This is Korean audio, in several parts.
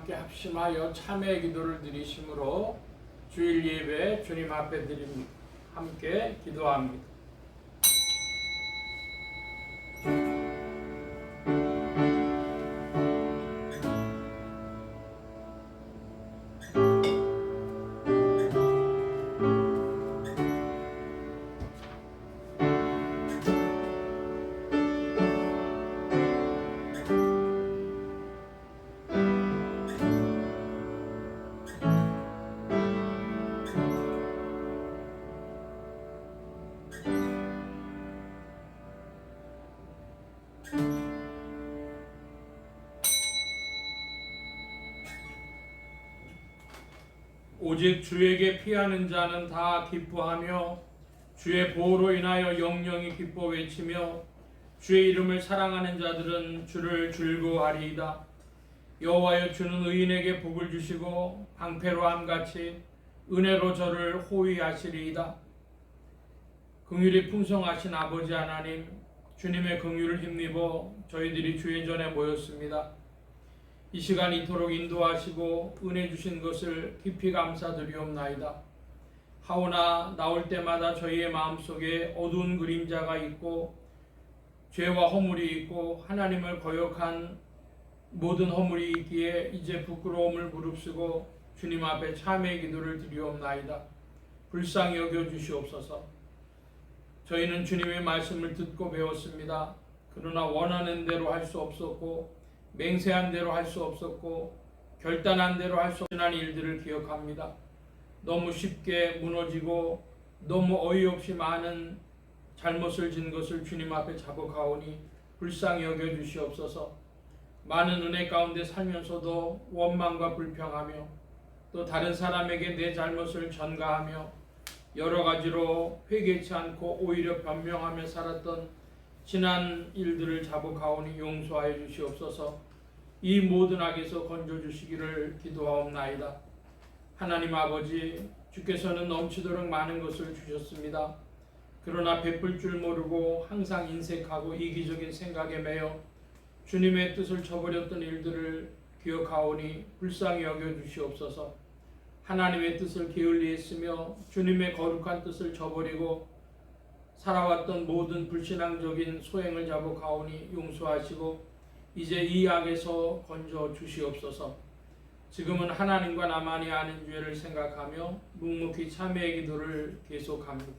함께 합심하여 참회 기도를 드리심으로 주일 예배 주님 앞에 함께 기도합니다. 오직 주에게 피하는 자는 다 기뻐하며 주의 보호로 인하여 영영이 기뻐 외치며 주의 이름을 사랑하는 자들은 주를 즐거워하리이다. 여호와여, 주는 의인에게 복을 주시고 방패로 함같이 은혜로 저를 호위하시리이다. 긍휼이 풍성하신 아버지 하나님, 주님의 긍휼을 힘입어 저희들이 주의 전에 모였습니다. 이 시간 이토록 인도하시고 은혜 주신 것을 깊이 감사드리옵나이다. 하오나 나올 때마다 저희의 마음속에 어두운 그림자가 있고 죄와 허물이 있고 하나님을 거역한 모든 허물이 있기에 이제 부끄러움을 무릅쓰고 주님 앞에 참회 기도를 드리옵나이다. 불쌍히 여겨 주시옵소서. 저희는 주님의 말씀을 듣고 배웠습니다. 그러나 원하는 대로 할 수 없었고 맹세한 대로 할 수 없었고 결단한 대로 할 수 없는 일들을 기억합니다. 너무 쉽게 무너지고 너무 어이없이 많은 잘못을 진 것을 주님 앞에 자복하오니 불쌍히 여겨 주시옵소서. 많은 은혜 가운데 살면서도 원망과 불평하며 또 다른 사람에게 내 잘못을 전가하며 여러 가지로 회개치 않고 오히려 변명하며 살았던 지난 일들을 자복하오니 용서하여 주시옵소서. 이 모든 악에서 건져주시기를 기도하옵나이다. 하나님 아버지, 주께서는 넘치도록 많은 것을 주셨습니다. 그러나 베풀 줄 모르고 항상 인색하고 이기적인 생각에 매여 주님의 뜻을 저버렸던 일들을 기억하오니 불쌍히 여겨주시옵소서. 하나님의 뜻을 게을리했으며 주님의 거룩한 뜻을 저버리고 살아왔던 모든 불신앙적인 소행을 자복하오니 용서하시고 이제 이 악에서 건져 주시옵소서. 지금은 하나님과 나만이 아는 죄를 생각하며 묵묵히 참회의 기도를 계속합니다.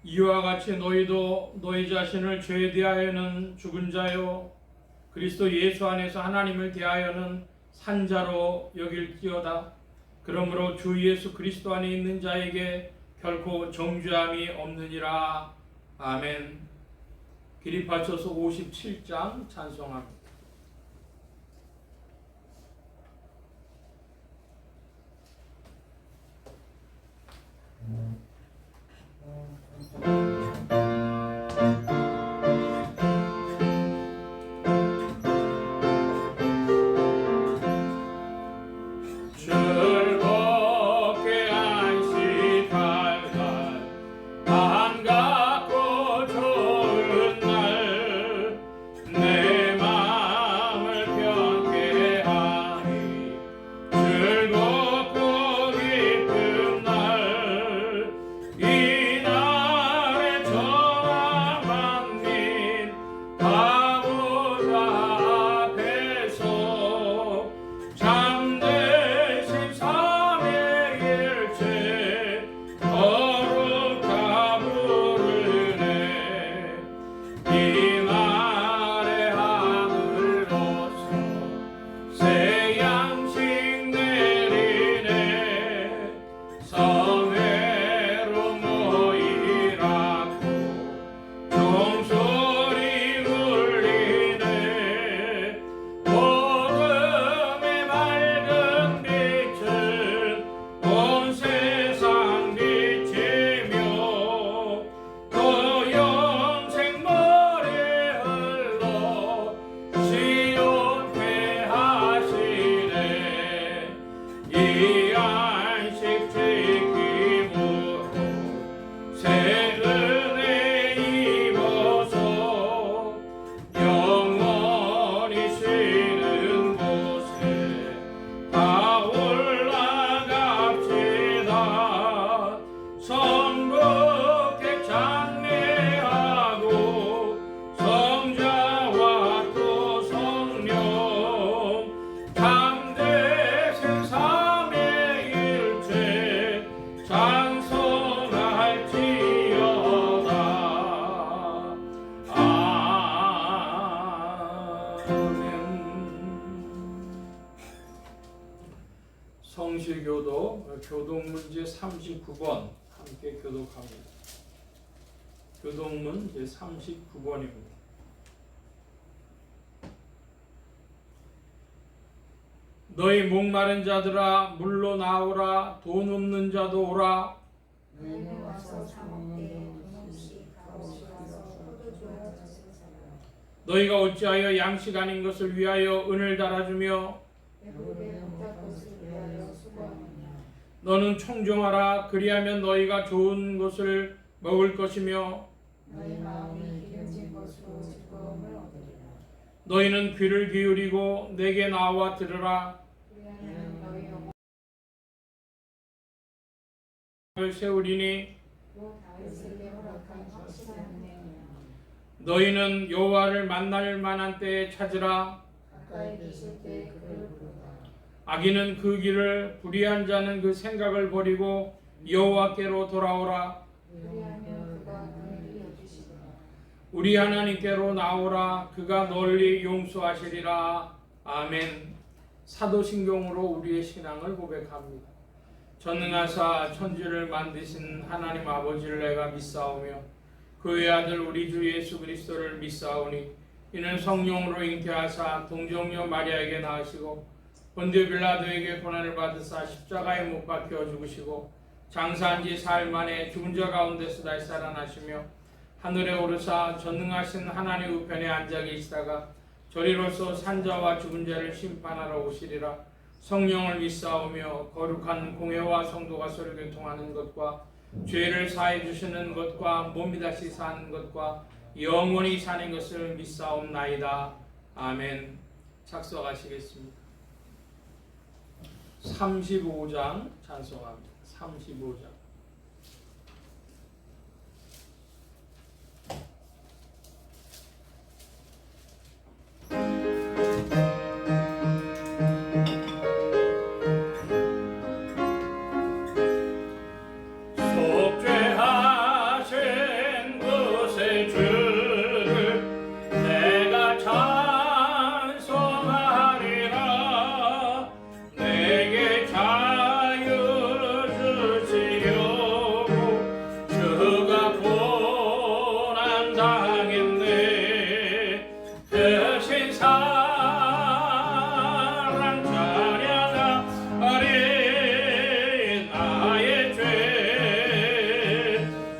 이와 같이 너희도 너희 자신을 죄에 대하여는 죽은 자요 그리스도 예수 안에서 하나님을 대하여는 산 자로 여길지어다. 그러므로 주 예수 그리스도 안에 있는 자에게 결코 정죄함이 없느니라. 아멘. 기립하셔서 57장 찬송합니다. 즐겁게 안식할 날 반갑고 좋은 날 내 마음을 편케 하니 즐겁고 기쁜 날 이날에 전하 만민 가보자 앞에서 참되신 삼위일체 거룩하 부르네. 이날의 하늘로서 새 양식 내리네. 성회로 모이라고 종소리 울리네. 복음의 맑은 빛은 온 세상 비치며 또 영생 머리에 흘러 시온케 하시네. 이 안식 지킴으로 새 은혜 입어서 영원히 쉬는 곳에 다 올라갑시다. 성국에 찬미하고 성자와 또 성령 참되신 삼위일체 찬송할지어다. 아멘. 성시교도 교동문제 39번 함께 교독합니다. 교동문 제 39번입니다. 너희 목마른 자들아 물로 나오라. 돈 없는 자도 오라. 너희는 와서 사먹되 음식 가오시라서 포도주와 젖을 사라. 너희가 어찌하여 양식 아닌 것을 위하여 은을 달아주며 배부르게 먹다 것을 위하여 수고하느냐. 너는 청종하라. 그리하면 너희가 좋은 것을 먹을 것이며 너희 마음이 기름진 것으로 즐거움을 얻으리라. 너희는 귀를 기울이고 내게 나와 들으라. 그리하면 너희 을 세우리니 영혼도 다윗에게 허락한 확실한 은혜니라. 너희는 여호와를 만날 만한 때에 찾으라. 가까이 계실 때 그를 부르다. 악인은 그 길을, 불의한 자는 그 생각을 버리고 여호와께로 돌아오라. 그리하면 그가 긍휼히 여기시리라. 우리 하나님께로 나오라. 그가 널리 용서하시리라. 아멘. 사도신경으로 우리의 신앙을 고백합니다. 전능하사 천지를 만드신 하나님 아버지를 내가 믿사오며 그의 아들 우리 주 예수 그리스도를 믿사오니 이는 성령으로 잉태하사 동정녀 마리아에게 낳으시고 본디오 빌라도에게 고난을 받으사 십자가에 못 박혀 죽으시고 장사한 지 사흘 만에 죽은 자 가운데서 다시 살아나시며 하늘에 오르사 전능하신 하나님 우편에 앉아 계시다가 저리로서 산자와 죽은 자를 심판하러 오시리라. 성령을 믿사오며 거룩한 공회와 성도가 서로 교통하는 것과 죄를 사해 주시는 것과 몸이 다시 사는 것과 영원히 사는 것을 믿사옵나이다. 아멘. 착석하시겠습니다. 35장 찬송합니다. 35장. 속죄하신 것의 주를 내가 찬송하리라. 내게 자유 주시려고 주가 고난 당했네. 대신 사랑 찬양하리. 나의 죄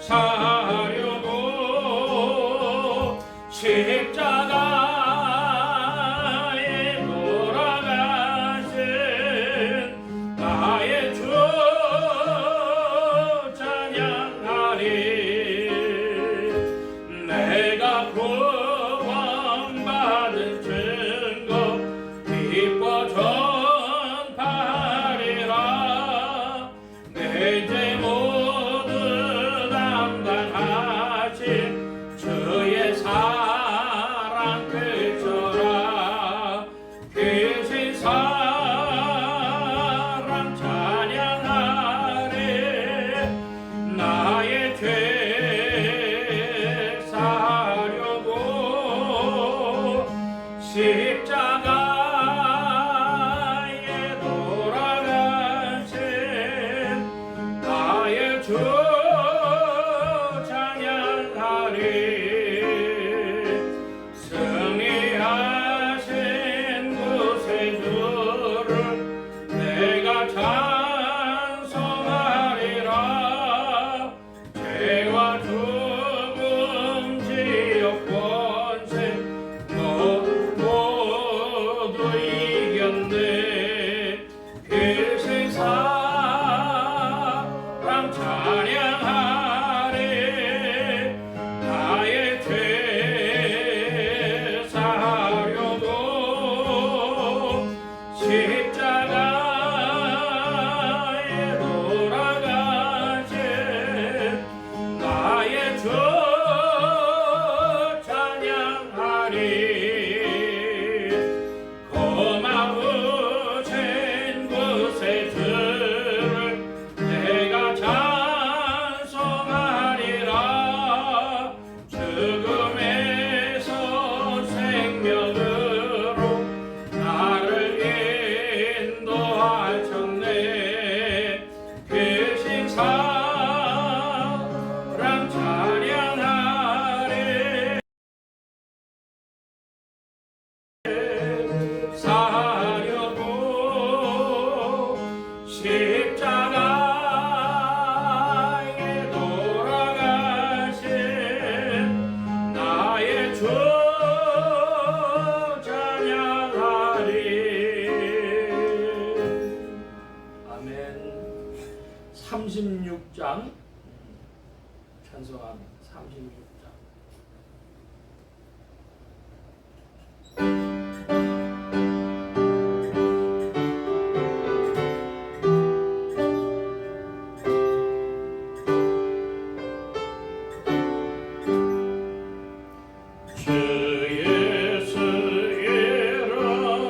사려고 십자가에 돌아가신 나의 주 찬양하리. 내가 구원받은 증거 기뻐 전파하리라. 내 죄 모두 담당하신 주의 사랑 그쳐라. 귀신 사랑 찬양하리. 나의 죄 사려고 십자가에 돌아가신 나의 주 찬양하리. 승리하신 구세 주를 내가 찬송하리라. 죄와 죽음 지옥 권세 모두 이겼네. 그 세상 찬양하리. 나의 죄 사려고 십자가에 돌아가신 나의 주 찬양하리. 고마우신 구세 주를 내가 찬송하리라. 죽음에서 생명으로 나를 인도하셨네. 그 신사랑 찬양하리. 사려고 십자가에 돌아가신 나의 주 찬양하리. 아멘. 36장 찬송합니다. 36장. 주 예수 이름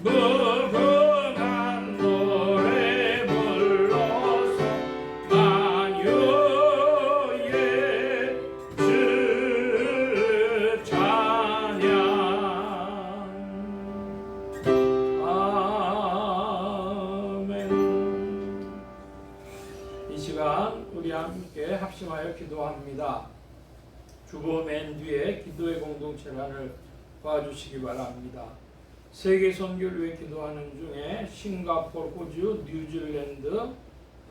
무궁한 노래 불러서 만유의 주 찬양. 아멘. 이 시간 우리 함께 합심하여 기도합니다. 주보 맨 뒤에 기도의 공동체란을 봐주시기 바랍니다. 세계 선교를 위해 기도하는 중에 싱가포르, 호주, 뉴질랜드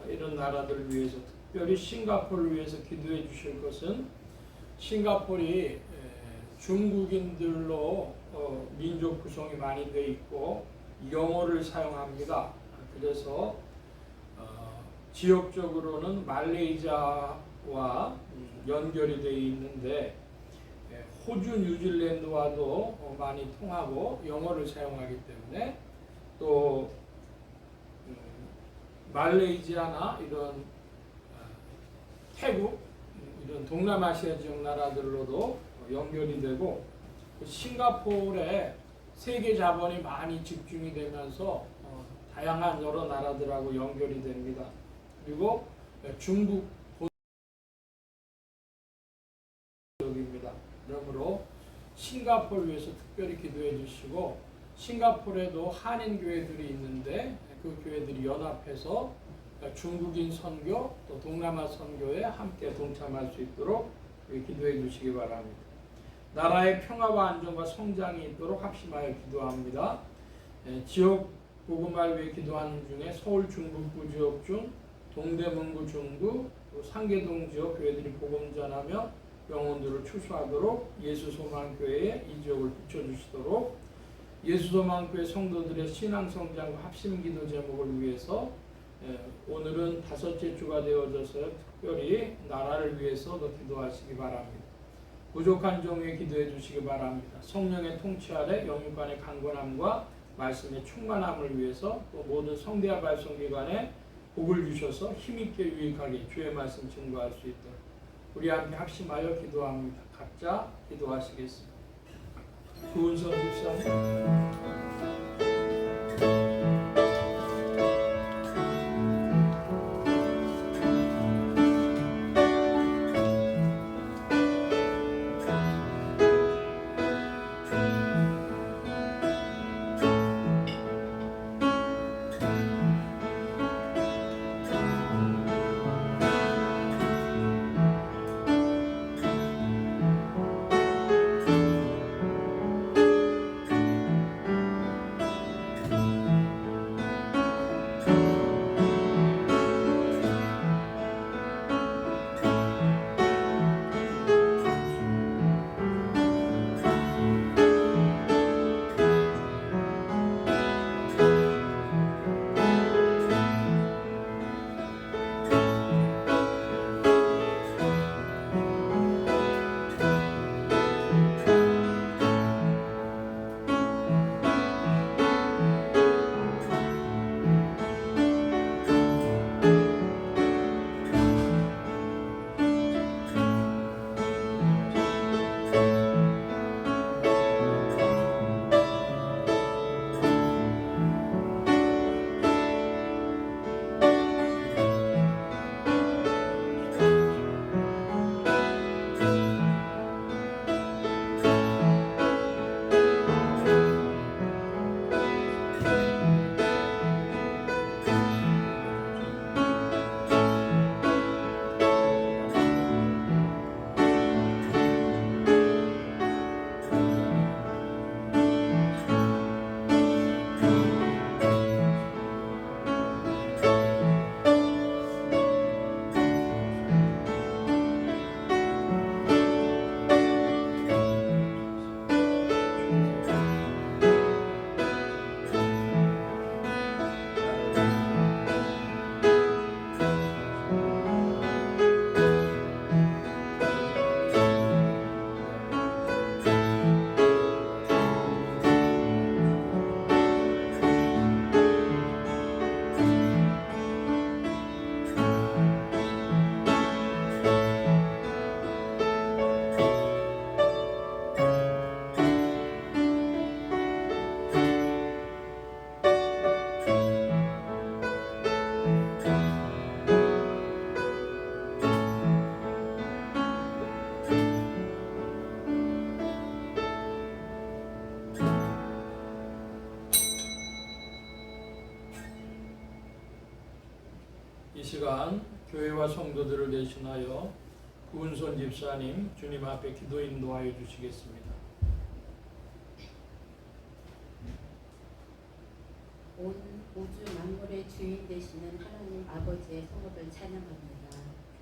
이런 나라들을 위해서, 특별히 싱가포르를 위해서 기도해 주실 것은, 싱가포르이 중국인들로 민족 구성이 많이 되어 있고 영어를 사용합니다. 그래서 지역적으로는 말레이시아와 연결이 되어 있는데 호주, 뉴질랜드와도 많이 통하고 영어를 사용하기 때문에, 또 말레이시아나 이런 태국 이런 동남아시아 지역 나라들로도 연결이 되고, 싱가포르에 세계 자본이 많이 집중이 되면서 다양한 여러 나라들하고 연결이 됩니다. 그리고 중국 지역입니다. 그러므로 싱가포르를 위해서 특별히 기도해 주시고, 싱가포르에도 한인 교회들이 있는데 그 교회들이 연합해서 중국인 선교 또 동남아 선교에 함께 동참할 수 있도록 기도해 주시기 바랍니다. 나라의 평화와 안정과 성장이 있도록 합심하여 기도합니다. 지역 복음화를 위해 기도하는 중에 서울 중북부 지역 중 동대문구 중구, 상계동 지역 교회들이 복음 전하며 영혼들을 추수하도록 예수소망교회에 이 지역을 비춰주시도록, 예수소망교회 성도들의 신앙 성장과 합심 기도 제목을 위해서 오늘은 5째 주가 되어져서 특별히 나라를 위해서도 기도하시기 바랍니다. 부족한 종에 기도해 주시기 바랍니다. 성령의 통치 아래 영육간의 강건함과 말씀의 충만함을 위해서, 또 모든 성대와 발송기관에 복을 주셔서 힘있게 유익하게 주의 말씀 증거할 수 있도록 우리 함께 합심하여 기도합니다. 각자 기도하시겠습니다. 구은선 집사님. 이 시간 교회와 성도들을 대신하여 구은손 집사님 주님 앞에 기도 인도하여 주시겠습니다. 온 우주 만물의 주인 되시는 하나님 아버지의 성업을 찬양합니다.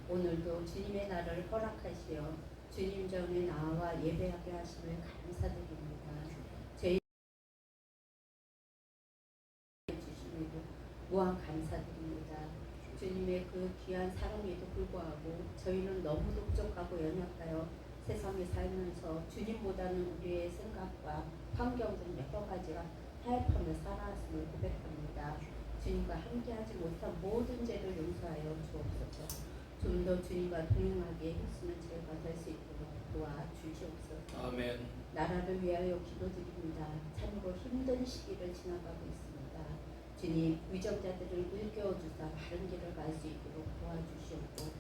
오늘도 주님의 날을 허락하시어 주님 전에 나와 예배하게 하심을 감사드립니다. 저희 주심에도 무한 감사드립니다. 주님의 그 귀한 사랑에도 불구하고 저희는 너무도 부족하고 연약하여 세상에 살면서 주님보다는 우리의 생각과 환경 등 여러 가지가 타협하며 살아왔음을 고백합니다. 주님과 함께하지 못한 모든 죄를 용서하여 주옵소서. 좀 더 주님과 동행하게 힘쓰는 저희가 될 수 있도록 도와주시옵소서. 아멘. 나라를 위하여 기도드립니다. 참으로 힘든 시기를 지나가고 있습니다. 주님, 위정자들을 일깨워주사 바른 길을 갈 수 있도록 도와주시옵고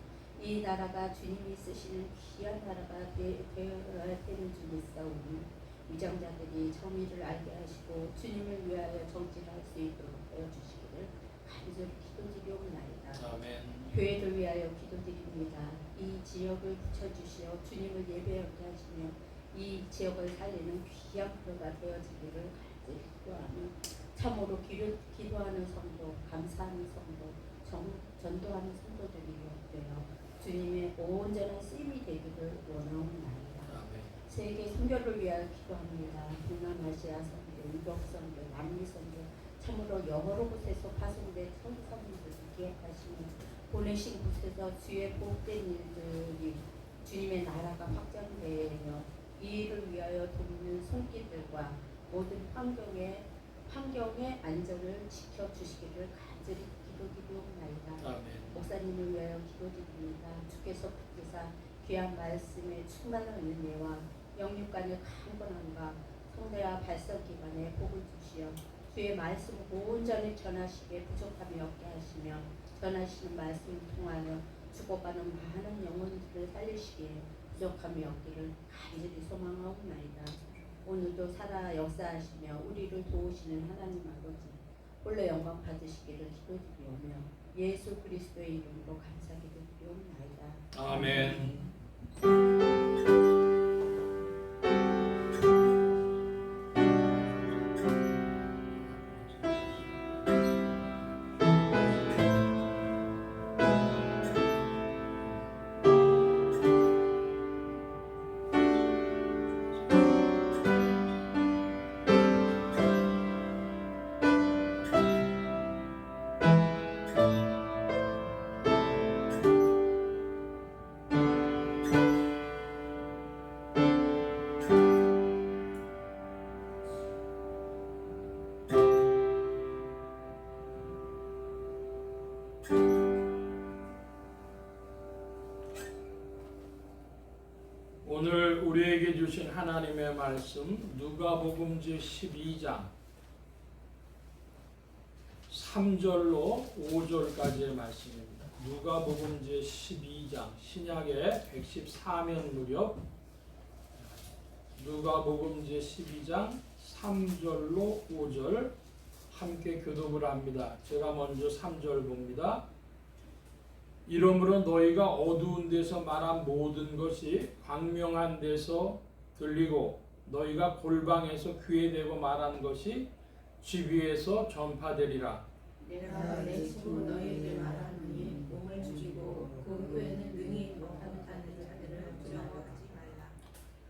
이 나라가 주님이 쓰시는 귀한 나라가 되어야 되는 줄 믿사오니 위정자들이 정의를 알게 하시고 주님을 위하여 정치를 할 수 있도록 되어주시기를 간절히 기도드리옵나이다. 아멘. 교회를 위하여 기도드립니다. 이 지역을 붙여주시어 주님을 예배하게 하시며 이 지역을 살리는 귀한 표가 되어지기를 간절히 기도하며 참으로 기도하는 성도, 감사하는 성도, 전도하는 성도들이 되어 주님의 온전한 쓰임이 되기를 원하옵나이다. 아멘. 세계 선교를 위하여 기도합니다. 동남아시아 선교, 유럽 선교, 남미 선교, 참으로 여러 곳에서 파송된 선교사님들을 기억하시며 보내신 곳에서 주의 복된 일들이 주님의 나라가 확장되어 이 일을 위하여 돕는 손길들과 모든 환경의 안전을 지켜주시기를 간절히 기도드리옵나이다. 아멘. 목사님을 위하여 기도드립니다. 주께서 붙드사 귀한 말씀에 충만한 은혜와 영육간의 강건함과 성대와 발성기관에 복을 주시어 주의 말씀을 온전히 전하시기에 부족함이 없게 하시며 전하시는 말씀을 통하여 죽어가는 많은 영혼들을 살리시기에 부족함이 없기를 간절히 소망하옵나이다. 오늘도 살아 역사하시며 우리를 도우시는 하나님 아버지 홀로 영광 받으시기를 기도드리오며 예수 그리스도의 이름으로 감사기도 드리옵나이다. 아멘. 오늘 우리에게 주신 하나님의 말씀 누가복음 제12장 3절로 5절까지의 말씀입니다. 누가복음 제12장 신약의 114면 무렵 누가복음 제12장 3절로 5절 함께 교독을 합니다. 제가 먼저 3절 봅니다. 이러므로 너희가 어두운 데서 말한 모든 것이 광명한 데서 들리고 너희가 골방에서 귀에 대고 말한 것이 집 위에서 전파되리라. 내가 내 친구 너희에게 말하노니 몸을 죽이고 그 후에는 능히 못하는 자들을 두려워하지 말라.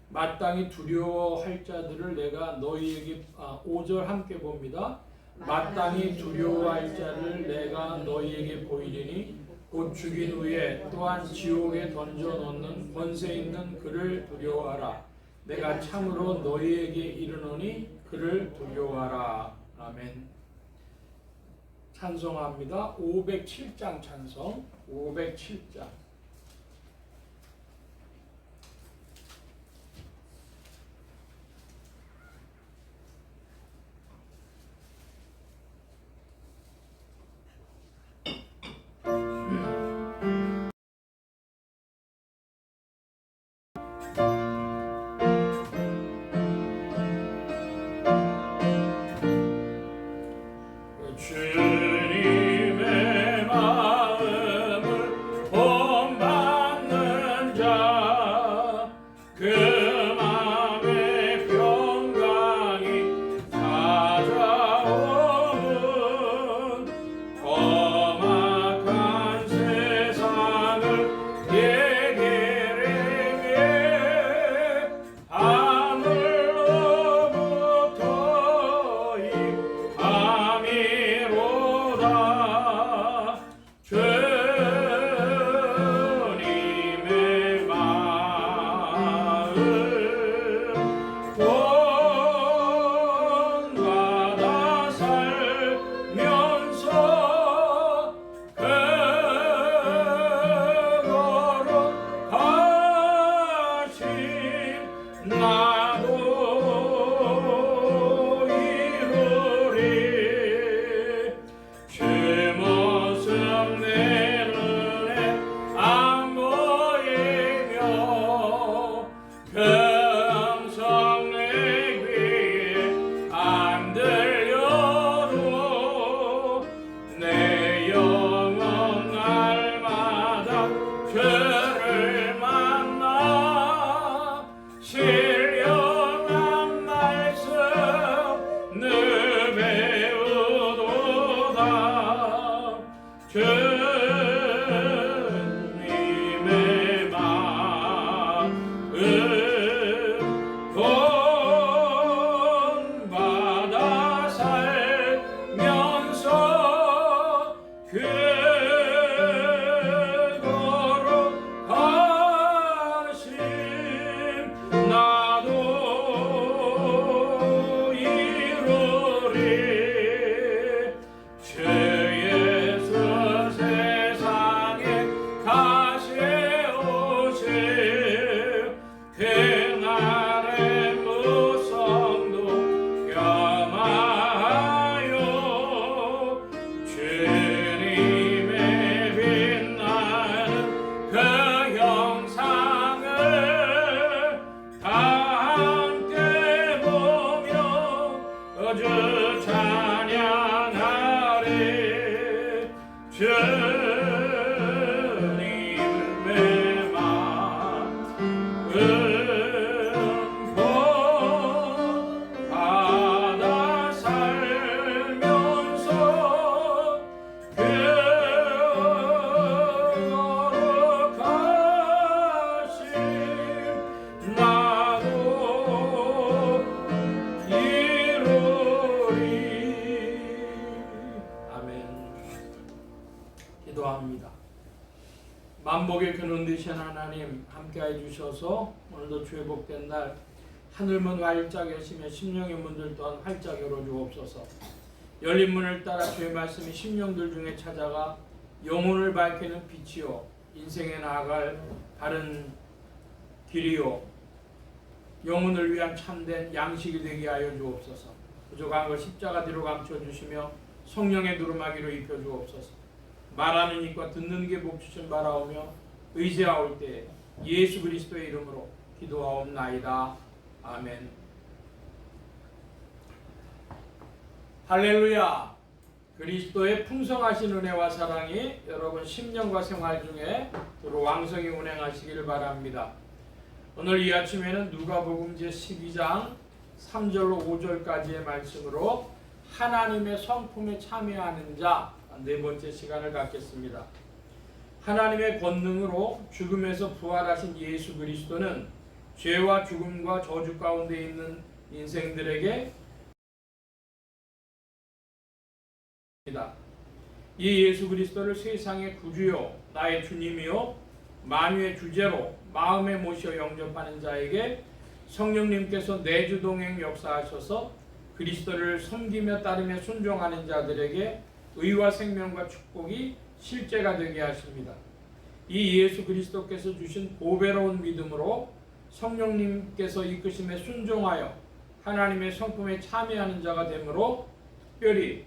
마땅히 두려워할 자들을 내가 너희에게 5절 함께 봅니다. 마땅히 두려워할 자를 내가 너희에게 보이리니 곧 죽인 후에 또한 지옥에 던져놓는 권세 있는 그를 두려워하라. 내가 참으로 너희에게 이르노니 그를 두려워하라. 아멘. 찬송합니다. 507장 찬송 507장. 주님의 마음 기도합니다. 만복의 근원 되신 하나님 함께해 주셔서 오늘도 주의 복된 날 하늘문 활짝 여시며 심령의 문들 또한 활짝 열어주옵소서. 열린 문을 따라 주의 말씀이 심령들 중에 찾아가 영혼을 밝히는 빛이요 인생에 나아갈 바른 길이요 영혼을 위한 참된 양식이 되게 하여 주옵소서. 부족한 것 십자가 뒤로 감춰주시며 성령의 두루마기로 입혀주옵소서. 말하는 입과 듣는 게 복주신 바라오며 의지하올 때 예수 그리스도의 이름으로 기도하옵나이다. 아멘. 할렐루야. 그리스도의 풍성하신 은혜와 사랑이 여러분 심령과 생활 중에 두루 왕성히 운행하시기를 바랍니다. 오늘 이 아침에는 누가복음 제12장 3절로 5절까지의 말씀으로 하나님의 성품에 참여하는 자 네 번째 시간을 갖겠습니다. 하나님의 권능으로 죽음에서 부활하신 예수 그리스도는 죄와 죽음과 저주 가운데 있는 인생들에게 이 예수 그리스도를 세상의 구주요 나의 주님이요 만유의 주제로 마음에 모셔 영접하는 자에게 성령님께서 내주동행 역사하셔서 그리스도를 섬기며 따르며 순종하는 자들에게 의와 생명과 축복이 실제가 되게 하십니다. 이 예수 그리스도께서 주신 보배로운 믿음으로 성령님께서 이끄심에 순종하여 하나님의 성품에 참여하는 자가 되므로 특별히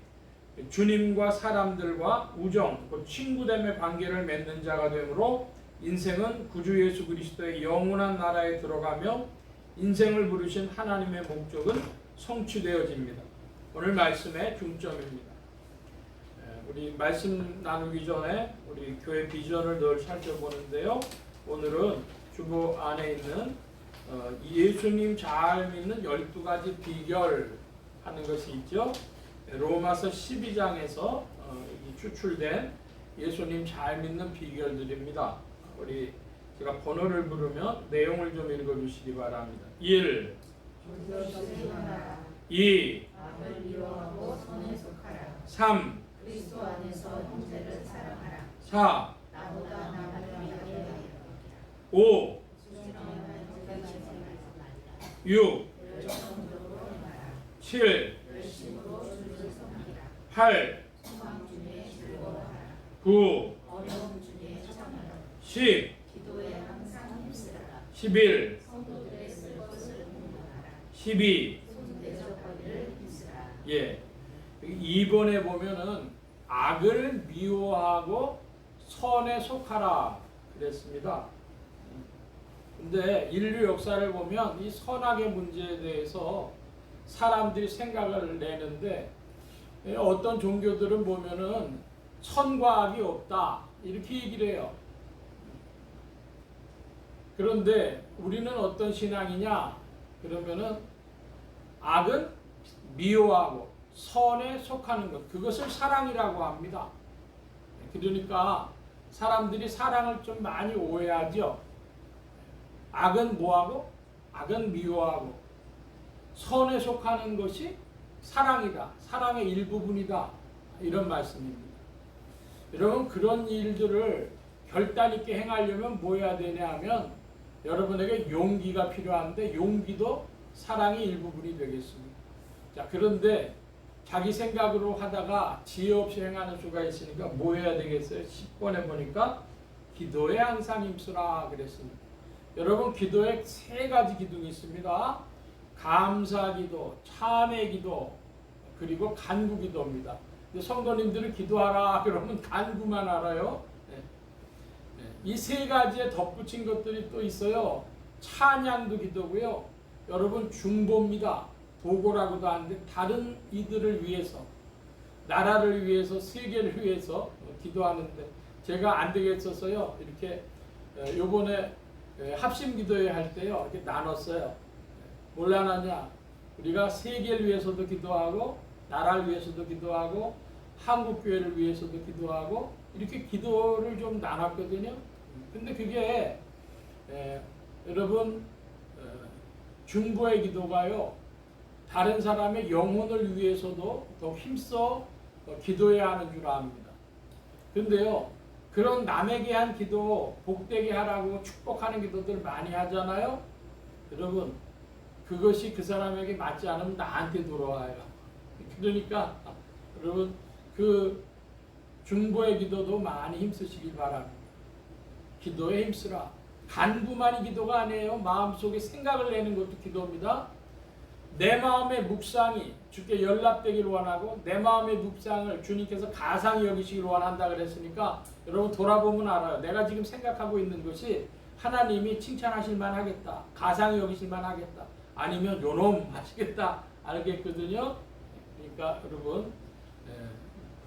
주님과 사람들과 우정, 친구됨의 관계를 맺는 자가 되므로 인생은 구주 예수 그리스도의 영원한 나라에 들어가며 인생을 부르신 하나님의 목적은 성취되어집니다. 오늘 말씀의 중점입니다. 우리 말씀 나누기 전에 우리 교회 비전을 늘 살펴보는데요. 오늘은 주보 안에 있는 예수님 잘 믿는 12가지 비결 하는 것이 있죠. 로마서 12장에서 추출된 예수님 잘 믿는 비결들입니다. 우리 제가 번호를 부르면 내용을 좀 읽어주시기 바랍니다. 1. 2. 3. 그리스도 안에서 형제를 사랑하라. 4. 나보다 남을 위하여 5. 6. 7. 8. 9. 10. 11. 12. 예. 2번에 보면은 악을 미워하고 선에 속하라 그랬습니다. 근데 인류 역사를 보면 이 선악의 문제에 대해서 사람들이 생각을 내는데 어떤 종교들은 보면은 선과 악이 없다 이렇게 얘기를 해요. 그런데 우리는 어떤 신앙이냐 그러면은 악은 미워하고 선에 속하는 것 그것을 사랑이라고 합니다. 그러니까 사람들이 사랑을 좀 많이 오해하죠. 악은 뭐하고? 악은 미워하고 선에 속하는 것이 사랑이다. 사랑의 일부분이다. 이런 말씀입니다. 여러분 그런 일들을 결단 있게 행하려면 뭐 해야 되냐 하면 여러분에게 용기가 필요한데 용기도 사랑의 일부분이 되겠습니다. 자 그런데 자기 생각으로 하다가 지혜 없이 행하는 수가 있으니까 뭐 해야 되겠어요? 10번에 보니까 기도에 항상 힘쓰라 그랬습니다. 여러분 기도에 3가지 기둥이 있습니다. 감사기도, 참회기도, 그리고 간구기도입니다. 근데 성도님들은 기도하라 그러면 간구만 알아요. 이 3가지에 덧붙인 것들이 또 있어요. 찬양도 기도고요. 여러분 중보입니다. 도고라고도 하는데 다른 이들을 위해서 나라를 위해서 세계를 위해서 기도하는데 제가 안 되겠어서요 이렇게 요번에 합심 기도회 할 때요 이렇게 나눴어요. 뭘 나눴냐 우리가 세계를 위해서도 기도하고 나라를 위해서도 기도하고 한국 교회를 위해서도 기도하고 이렇게 기도를 좀 나눴거든요. 근데 그게 여러분 중보의 기도가요 다른 사람의 영혼을 위해서도 더 힘써 기도해야 하는 줄 압니다. 근데요 그런 남에게 한 기도, 복되게 하라고 축복하는 기도들 많이 하잖아요. 여러분, 그것이 그 사람에게 맞지 않으면 나한테 돌아와요. 그러니까 여러분, 그 중보의 기도도 많이 힘쓰시길 바랍니다. 기도에 힘쓰라. 간구만이 기도가 아니에요. 마음속에 생각을 내는 것도 기도입니다. 내 마음의 묵상이 주께 연락되기를 원하고 내 마음의 묵상을 주님께서 가상히 여기시기를 원한다 그랬으니까 여러분 돌아보면 알아요. 내가 지금 생각하고 있는 것이 하나님이 칭찬하실 만하겠다. 가상히 여기실 만하겠다. 아니면 요놈 하시겠다. 알겠거든요. 그러니까 여러분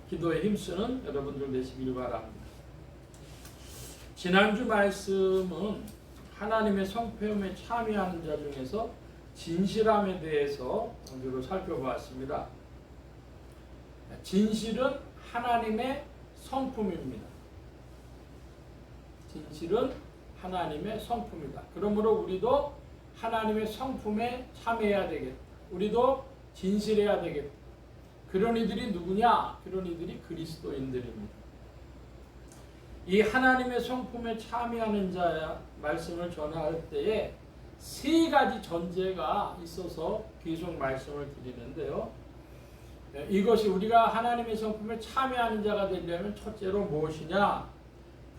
기도에 힘쓰는 여러분들 되시길 바랍니다. 지난주 말씀은 하나님의 성품에 참여하는 자 중에서 진실함에 대해서 주로 살펴보았습니다. 진실은 하나님의 성품입니다. 진실은 하나님의 성품이다. 그러므로 우리도 하나님의 성품에 참여해야 되겠다. 우리도 진실해야 되겠다. 그런 이들이 누구냐? 그런 이들이 그리스도인들입니다. 이 하나님의 성품에 참여하는 자야 말씀을 전할 때에 세 가지 전제가 있어서 계속 말씀을 드리는데요. 이것이 우리가 하나님의 성품에 참여하는 자가 되려면 첫째로 무엇이냐?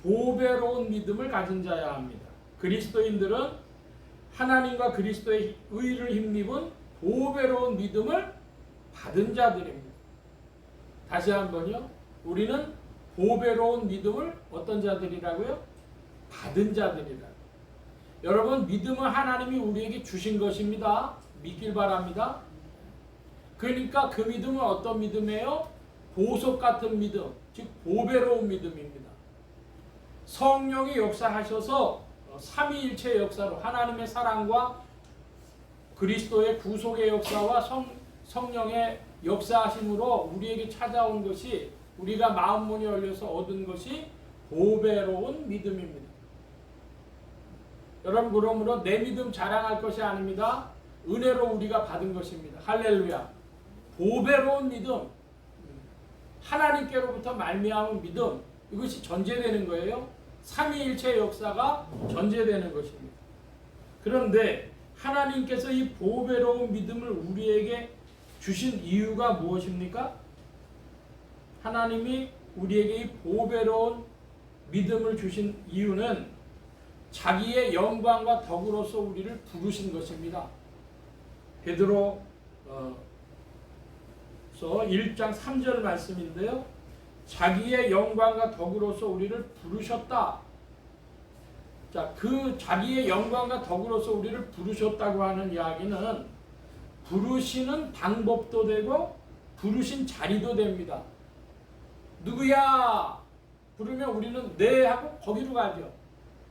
보배로운 믿음을 가진 자야 합니다. 그리스도인들은 하나님과 그리스도의 의를 힘입은 보배로운 믿음을 받은 자들입니다. 다시 한번요. 우리는 보배로운 믿음을 어떤 자들이라고요? 받은 자들이라. 여러분, 믿음은 하나님이 우리에게 주신 것입니다. 믿길 바랍니다. 그러니까 그 믿음은 어떤 믿음이에요? 보석 같은 믿음, 즉 보배로운 믿음입니다. 성령이 역사하셔서 삼위일체의 역사로 하나님의 사랑과 그리스도의 구속의 역사와 성령의 역사하심으로 우리에게 찾아온 것이, 우리가 마음문이 열려서 얻은 것이 보배로운 믿음입니다. 여러분, 그러므로 내 믿음 자랑할 것이 아닙니다. 은혜로 우리가 받은 것입니다. 할렐루야. 보배로운 믿음, 하나님께로부터 말미암은 믿음, 이것이 전제되는 거예요. 삼위일체의 역사가 전제되는 것입니다. 그런데 하나님께서 이 보배로운 믿음을 우리에게 주신 이유가 무엇입니까? 하나님이 우리에게 이 보배로운 믿음을 주신 이유는 자기의 영광과 덕으로서 우리를 부르신 것입니다. 베드로서 1장 3절 말씀인데요. 자기의 영광과 덕으로서 우리를 부르셨다. 자, 그 자기의 영광과 덕으로서 우리를 부르셨다고 하는 이야기는 부르시는 방법도 되고 부르신 자리도 됩니다. 누구야? 부르면 우리는 네 하고 거기로 가죠.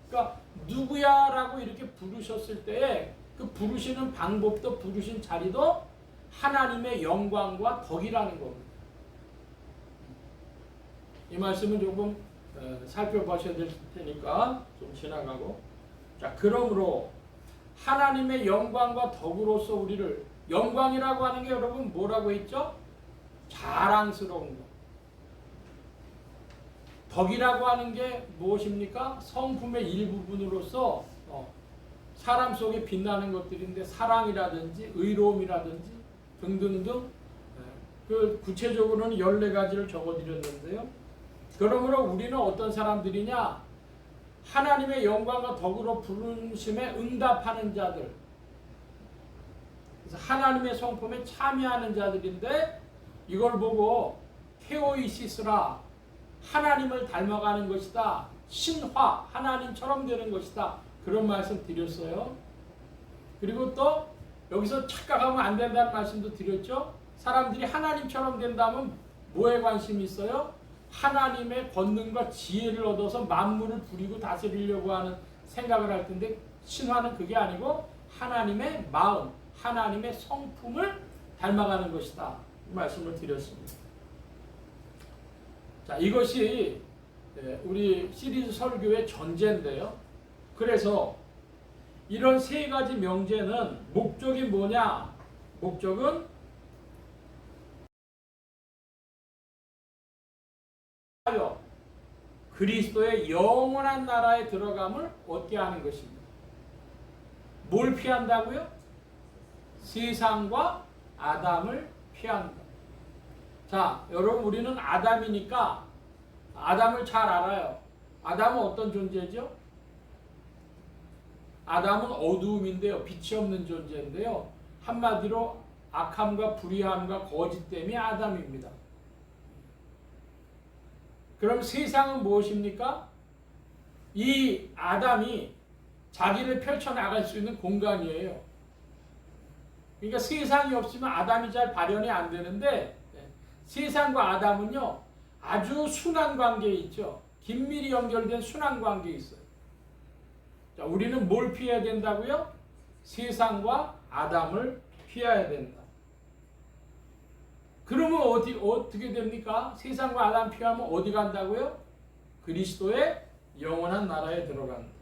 그러니까 누구야라고 이렇게 부르셨을 때에 그 부르시는 방법도 부르신 자리도 하나님의 영광과 덕이라는 겁니다. 이 말씀은 조금 살펴보셔야 될 테니까 좀 지나가고. 자, 그러므로 하나님의 영광과 덕으로서 우리를, 영광이라고 하는 게 여러분 뭐라고 했죠? 자랑스러운 것. 덕이라고 하는 게 무엇입니까? 성품의 일부분으로서 사람 속에 빛나는 것들인데 사랑이라든지 의로움이라든지 등등등, 그 구체적으로는 14가지를 적어드렸는데요. 그러므로 우리는 어떤 사람들이냐? 하나님의 영광과 덕으로 부르심에 응답하는 자들, 그래서 하나님의 성품에 참여하는 자들인데, 이걸 보고 테오이시스라, 하나님을 닮아가는 것이다, 신화, 하나님처럼 되는 것이다, 그런 말씀 드렸어요. 그리고 또 여기서 착각하면 안 된다는 말씀도 드렸죠. 사람들이 하나님처럼 된다면 뭐에 관심이 있어요? 하나님의 권능과 지혜를 얻어서 만물을 부리고 다스리려고 하는 생각을 할 텐데, 신화는 그게 아니고 하나님의 마음, 하나님의 성품을 닮아가는 것이다, 이 말씀을 드렸습니다. 자, 이것이 우리 시리즈 설교의 전제인데요. 그래서 이런 세 가지 명제는 목적이 뭐냐? 목적은 그리스도의 영원한 나라에 들어감을 얻게 하는 것입니다. 뭘 피한다고요? 세상과 아담을 피한다. 자, 여러분 우리는 아담이니까 아담을 잘 알아요. 아담은 어떤 존재죠? 아담은 어두움인데요. 빛이 없는 존재인데요. 한마디로 악함과 불의함과 거짓됨이 아담입니다. 그럼 세상은 무엇입니까? 이 아담이 자기를 펼쳐나갈 수 있는 공간이에요. 그러니까 세상이 없으면 아담이 잘 발현이 안 되는데 세상과 아담은요 아주 순환 관계에 있죠. 긴밀히 연결된 순환 관계에 있어요. 자, 우리는 뭘 피해야 된다고요? 세상과 아담을 피해야 된다. 그러면 어떻게 됩니까? 세상과 아담 피하면 어디 간다고요? 그리스도의 영원한 나라에 들어간다.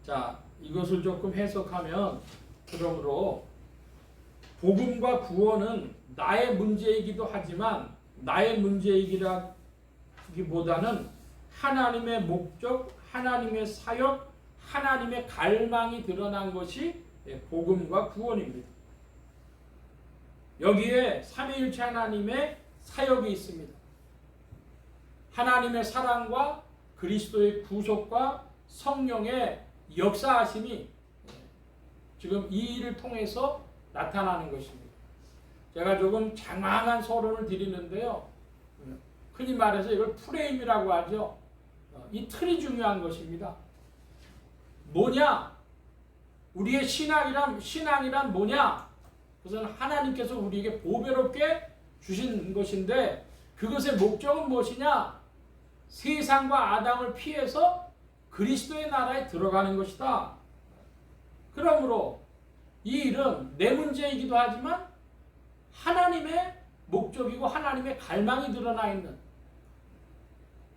자, 이것을 조금 해석하면 그러므로 복음과 구원은 나의 문제이기도 하지만 나의 문제이기보다는 하나님의 목적, 하나님의 사역, 하나님의 갈망이 드러난 것이 복음과 구원입니다. 여기에 삼위일체 하나님의 사역이 있습니다. 하나님의 사랑과 그리스도의 구속과 성령의 역사하심이 지금 이 일을 통해서 나타나는 것입니다. 제가 조금 장황한 서론을 드리는데요. 흔히 말해서 이걸 프레임이라고 하죠. 이 틀이 중요한 것입니다. 뭐냐? 우리의 신앙이란 뭐냐? 그것은 하나님께서 우리에게 보배롭게 주신 것인데 그것의 목적은 무엇이냐? 세상과 아담을 피해서 그리스도의 나라에 들어가는 것이다. 그러므로 이 일은 내 문제이기도 하지만 하나님의 목적이고 하나님의 갈망이 드러나 있는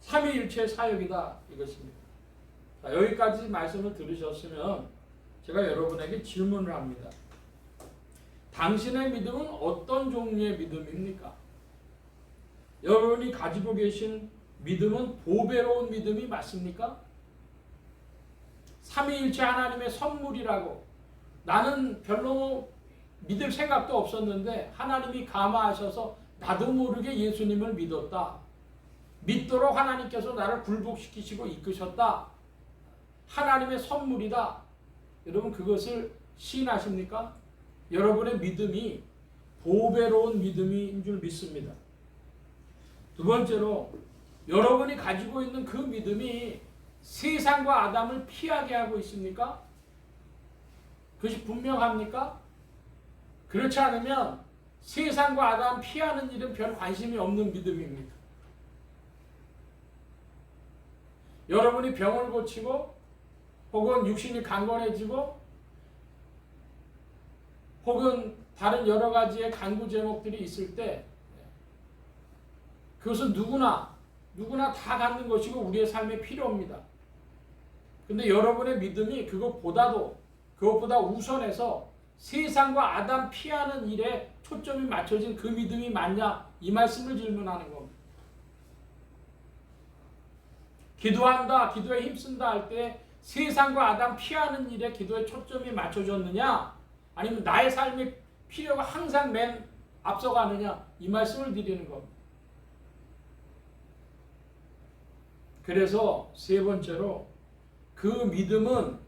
삼위일체의 사역이다 이것입니다. 자, 여기까지 말씀을 들으셨으면 제가 여러분에게 질문을 합니다. 당신의 믿음은 어떤 종류의 믿음입니까? 여러분이 가지고 계신 믿음은 보배로운 믿음이 맞습니까? 삼위일체 하나님의 선물이라고 나는 별로 믿을 생각도 없었는데 하나님이 감화하셔서 나도 모르게 예수님을 믿었다. 믿도록 하나님께서 나를 굴복시키시고 이끄셨다. 하나님의 선물이다. 여러분 그것을 시인하십니까? 여러분의 믿음이 보배로운 믿음인 줄 믿습니다. 두 번째로 여러분이 가지고 있는 그 믿음이 세상과 아담을 피하게 하고 있습니까? 그것이 분명합니까? 그렇지 않으면 세상과 아담 피하는 일은 별 관심이 없는 믿음입니다. 여러분이 병을 고치고 혹은 육신이 강건해지고 혹은 다른 여러 가지의 간구 제목들이 있을 때 그것은 누구나 다 갖는 것이고 우리의 삶에 필요합니다. 근데 여러분의 믿음이 그것보다 우선해서 세상과 아담 피하는 일에 초점이 맞춰진 그 믿음이 맞냐? 이 말씀을 질문하는 겁니다. 기도한다, 기도에 힘쓴다 할 때 세상과 아담 피하는 일에 기도에 초점이 맞춰졌느냐? 아니면 나의 삶의 필요가 항상 맨 앞서가느냐? 이 말씀을 드리는 겁니다. 그래서 세 번째로 그 믿음은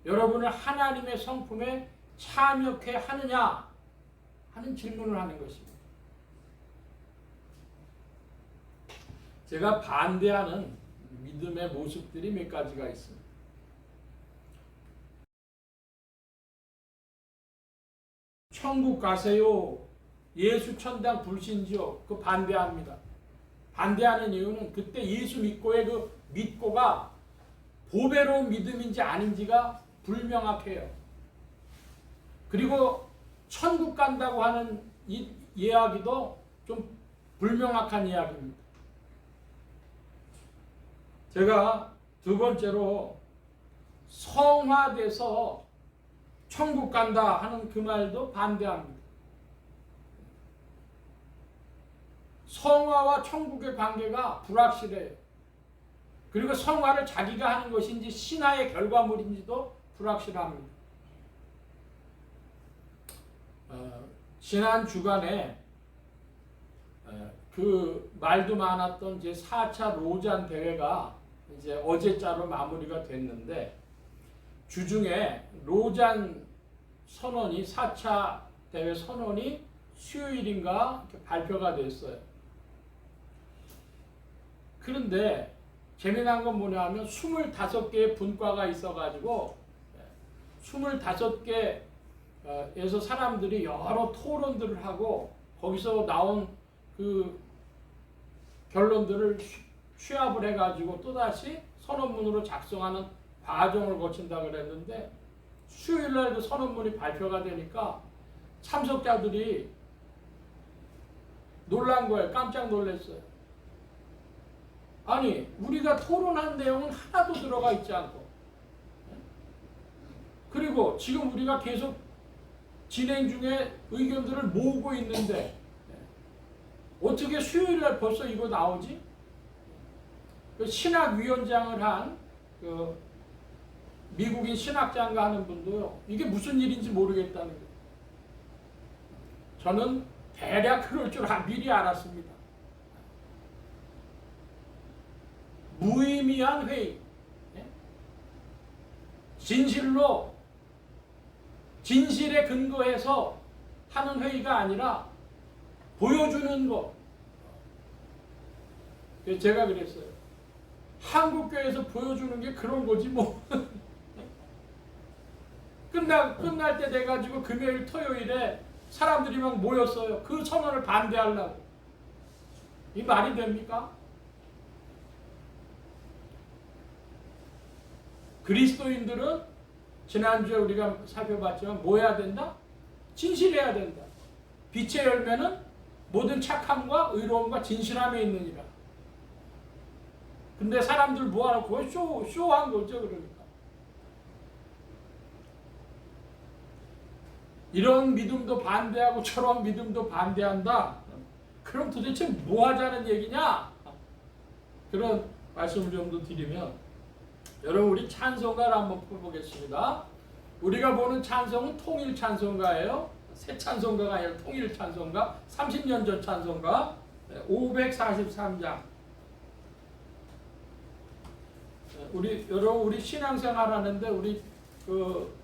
여러분을 하나님의 성품에 참여케 하느냐 하는 질문을 하는 것입니다. 제가 반대하는 믿음의 모습들이 몇 가지가 있습니다. 천국 가세요. 예수 천당 불신지요. 그 반대합니다. 반대하는 이유는 그때 예수 믿고의 그 믿고가 보배로운 믿음인지 아닌지가 불명확해요. 그리고 천국 간다고 하는 이 이야기도 좀 불명확한 이야기입니다. 제가 두 번째로 성화돼서 천국 간다 하는 그 말도 반대합니다. 성화와 천국의 관계가 불확실해요. 그리고 성화를 자기가 하는 것인지 신화의 결과물인지도 불확실합니다. 지난 주간에 그 말도 많았던 제 4차 로잔 대회가 이제 어제자로 마무리가 됐는데, 주중에 로잔 선언이 4차 대회 선언이 수요일인가 이렇게 발표가 됐어요. 그런데 재미난 건 뭐냐면 25개의 분과가 있어가지고 25개에서 사람들이 여러 토론들을 하고 거기서 나온 그 결론들을 취합을 해가지고 또다시 선언문으로 작성하는 과정을 거친다 그랬는데, 수요일날 그 선언문이 발표가 되니까 참석자들이 놀란 거예요. 깜짝 놀랐어요. 아니, 우리가 토론한 내용은 하나도 들어가 있지 않고, 그리고 지금 우리가 계속 진행 중에 의견들을 모으고 있는데 어떻게 수요일날 벌써 이거 나오지? 그 신학위원장을 한 그 미국인 신학장가 하는 분도요, 이게 무슨 일인지 모르겠다는 거예요. 저는 대략 그럴 줄 미리 알았습니다. 무의미한 회의, 진실에 근거해서 하는 회의가 아니라 보여주는 것. 제가 그랬어요. 한국교회에서 보여주는 게 그런 거지 뭐. 끝날 때 돼가지고 금요일 토요일에 사람들이 막 모였어요. 그 선언을 반대하려고. 이 말이 됩니까? 그리스도인들은 지난주에 우리가 살펴봤지만 뭐 해야 된다? 진실해야 된다. 빛의 열매는 모든 착함과 의로움과 진실함에 있느니라. 근데 사람들 모아놓고 쇼한 거죠. 그러니까 이런 믿음도 반대하고 저런 믿음도 반대한다. 그럼 도대체 뭐 하자는 얘기냐? 그런 말씀을 좀 더 드리면, 여러분 우리 찬송가를 한번 풀어보겠습니다. 우리가 보는 찬송은 통일 찬송가예요. 새 찬송가가 아니라 통일 찬송가, 30년 전 찬송가 543장. 여러분 우리 신앙생활 하는데 우리 그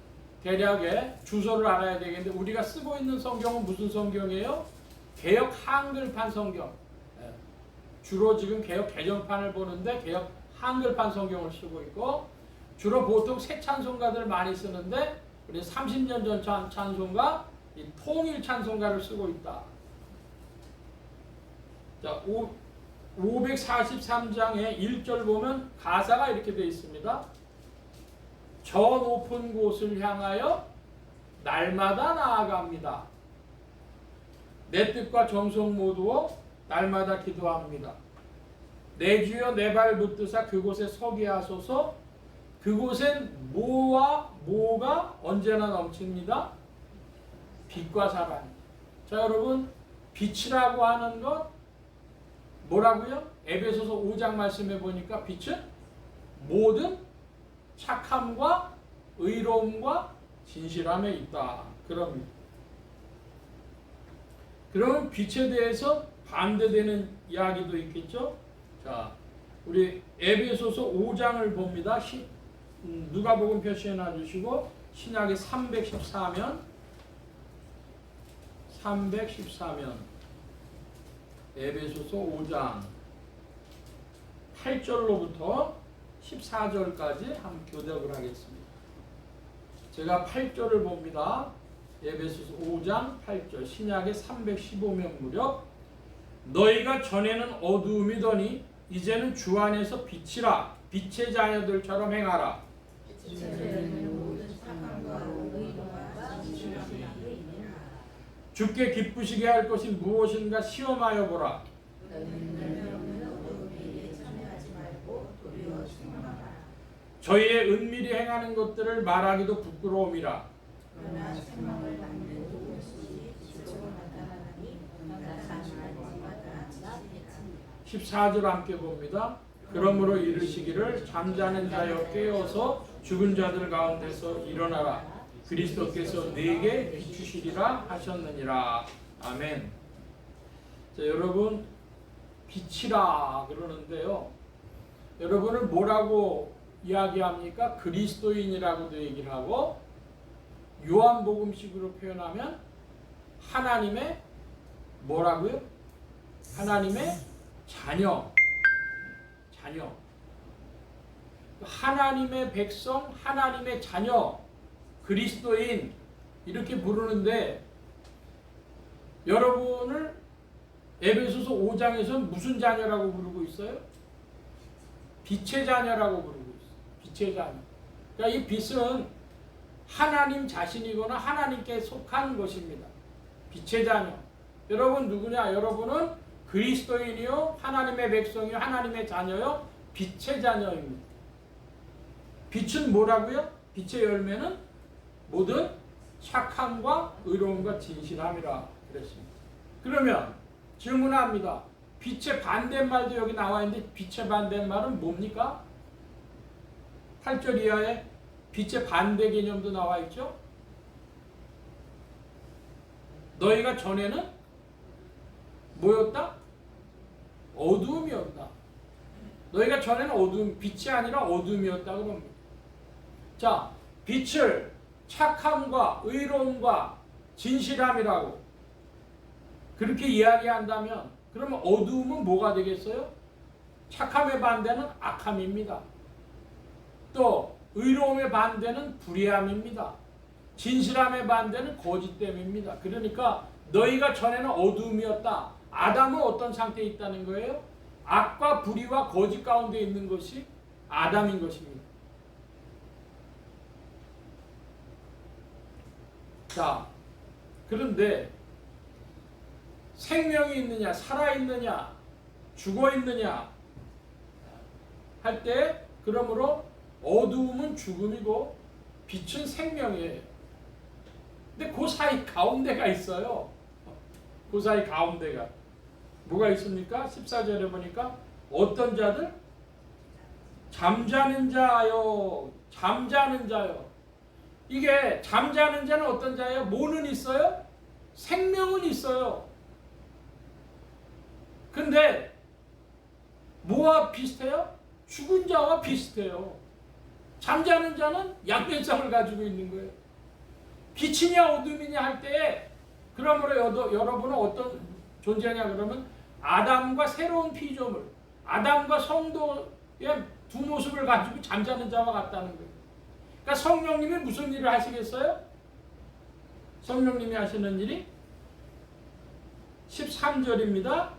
대략의 주소를 알아야 되겠는데, 우리가 쓰고 있는 성경은 무슨 성경이에요? 개역 한글판 성경. 주로 지금 개역 개정판을 보는데 개역 한글판 성경을 쓰고 있고, 주로 보통 새 찬송가들 많이 쓰는데 우리 30년 전 찬송가, 이 통일 찬송가를 쓰고 있다. 자, 543장의 1절 보면 가사가 이렇게 되어 있습니다. 저 높은 곳을 향하여 날마다 나아갑니다. 내 뜻과 정성 모두어 날마다 기도합니다. 내 주여 내 발 붙드사 그곳에 서게 하소서. 그곳엔 뭐가 언제나 넘칩니다. 빛과 사랑. 자, 여러분, 빛이라고 하는 것 뭐라고요? 에베소서 5장 말씀해 보니까 빛은 모든 착함과 의로움과 진실함에 있다. 그러면 빛에 대해서 반대되는 이야기도 있겠죠? 자, 우리 에베소서 5장을 봅니다. 누가복음 표시해 놔주시고, 신약의 314면 에베소서 5장 8절로부터 14절까지 한번 교독을 하겠습니다. 제가 8절을 봅니다. 에베소서 5장 8절, 신약의 315면 무렵. 너희가 전에는 어두움이더니 이제는 주 안에서 빛이라. 빛의 자녀들처럼 행하라. 주께 기쁘시게 할 것이 무엇인가 시험하여 보라. 저희의 은밀히 행하는 것들을 말하기도 부끄러움이라. 14절 함께 봅니다. 그러므로 이르시기를 잠자는 자여 깨어서 죽은 자들 가운데서 일어나라. 그리스도께서 네게 비추시리라 하셨느니라. 아멘. 자, 여러분 빛이라 그러는데요. 여러분을 뭐라고 이야기합니까? 그리스도인이라고도 얘기를 하고 요한복음식으로 표현하면 하나님의 뭐라고요? 하나님의 자녀. 하나님의 백성, 하나님의 자녀, 그리스도인 이렇게 부르는데 여러분을 에베소서 5장에서는 무슨 자녀라고 부르고 있어요? 빛의 자녀라고 부르고 있어요. 빛의 자녀. 그러니까 이 빛은 하나님 자신이거나 하나님께 속한 것입니다. 빛의 자녀. 여러분 누구냐? 여러분은 그리스도인이요, 하나님의 백성이요, 하나님의 자녀요, 빛의 자녀입니다. 빛은 뭐라고요? 빛의 열매는 모든 착함과 의로움과 진실함이라 그랬습니다. 그러면 질문합니다. 빛의 반대말도 여기 나와 있는데 빛의 반대말은 뭡니까? 8절 이하에 빛의 반대 개념도 나와 있죠. 너희가 전에는 뭐였다? 어두움이었다. 너희가 전에는 어두움, 빛이 아니라 어두움이었다 그럽니다. 자, 빛을 착함과 의로움과 진실함이라고 그렇게 이야기한다면 그러면 어두움은 뭐가 되겠어요? 착함의 반대는 악함입니다. 또 의로움의 반대는 불의함입니다. 진실함의 반대는 거짓됨입니다. 그러니까 너희가 전에는 어두움이었다. 아담은 어떤 상태에 있다는 거예요? 악과 불의와 거짓 가운데 있는 것이 아담인 것입니다. 자, 그런데 생명이 있느냐, 살아있느냐, 죽어있느냐 할 때 그러므로 어두움은 죽음이고 빛은 생명이에요. 근데 그 사이 가운데가 있어요. 그 사이 가운데가 뭐가 있습니까? 14절에 보니까 어떤 자들? 잠자는 자요. 잠자는 자요. 이게 잠자는 자는 어떤 자예요? 뭐는 있어요? 생명은 있어요. 근데 뭐와 비슷해요? 죽은 자와 비슷해요. 잠자는 자는 양면성을 가지고 있는 거예요. 빛이냐 어둠이냐 할 때에 그러므로 여러분은 어떤 존재냐 그러면 아담과 새로운 피조물, 아담과 성도의 두 모습을 가지고 잠자는 자와 같다는 거예요. 그러니까 성령님이 무슨 일을 하시겠어요? 성령님이 하시는 일이 13절입니다.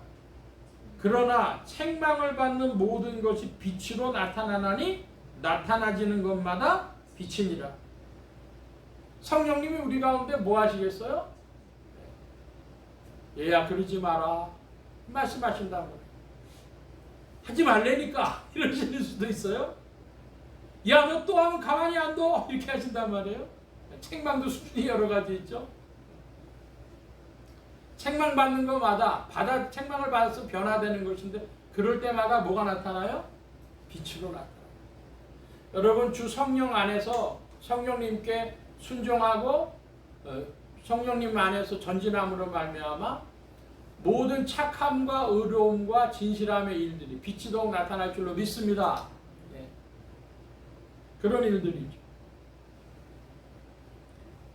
그러나 책망을 받는 모든 것이 빛으로 나타나나니 나타나지는 것마다 빛이니라. 성령님이 우리 가운데 뭐 하시겠어요? 얘야 그러지 마라 말씀하신다고 하지 말래니까 이러실 수도 있어요. 야 너 또 하면 가만히 안 둬 이렇게 하신단 말이에요. 책망도 수준이 여러 가지 있죠. 책망 받는 것마다 책망을 받아서 변화되는 것인데 그럴 때마다 뭐가 나타나요? 빛으로 나타나요. 여러분 주 성령 안에서 성령님께 순종하고 성령님 안에서 전진함으로 말미암아 모든 착함과 의로움과 진실함의 일들이 빛이도록 나타날 줄로 믿습니다. 예. 그런 일들이죠.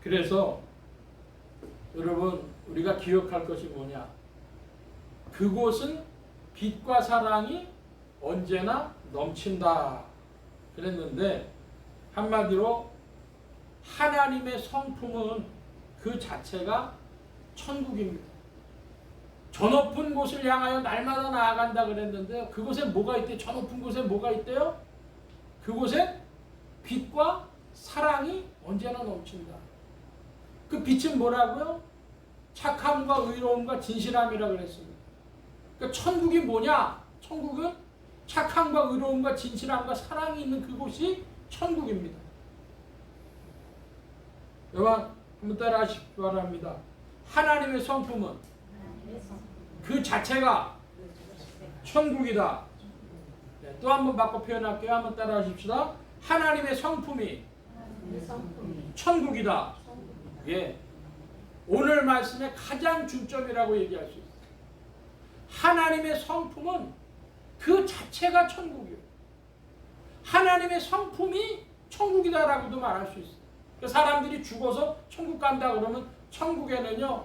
그래서 여러분 우리가 기억할 것이 뭐냐? 그곳은 빛과 사랑이 언제나 넘친다 그랬는데 한마디로 하나님의 성품은 그 자체가 천국입니다. 저 높은 곳을 향하여 날마다 나아간다 그랬는데 그곳에 뭐가 있대요? 저 높은 곳에 뭐가 있대요? 그곳에 빛과 사랑이 언제나 넘친다. 그 빛은 뭐라고요? 착함과 의로움과 진실함이라 그랬습니다. 그러니까 천국이 뭐냐? 천국은 착함과 의로움과 진실함과 사랑이 있는 그곳이 천국입니다. 여러분 한번 따라 하시기 바랍니다. 하나님의 성품은 그 자체가 천국이다. 네, 또 한 번 바꿔 표현할게요. 한번 따라 하십시다. 하나님의 성품이 성품이 천국이다. 천국이다. 예. 오늘 말씀의 가장 중점이라고 얘기할 수 있어요. 하나님의 성품은 그 자체가 천국이에요. 하나님의 성품이 천국이다라고도 말할 수 있어요. 사람들이 죽어서 천국 간다 그러면 천국에는요,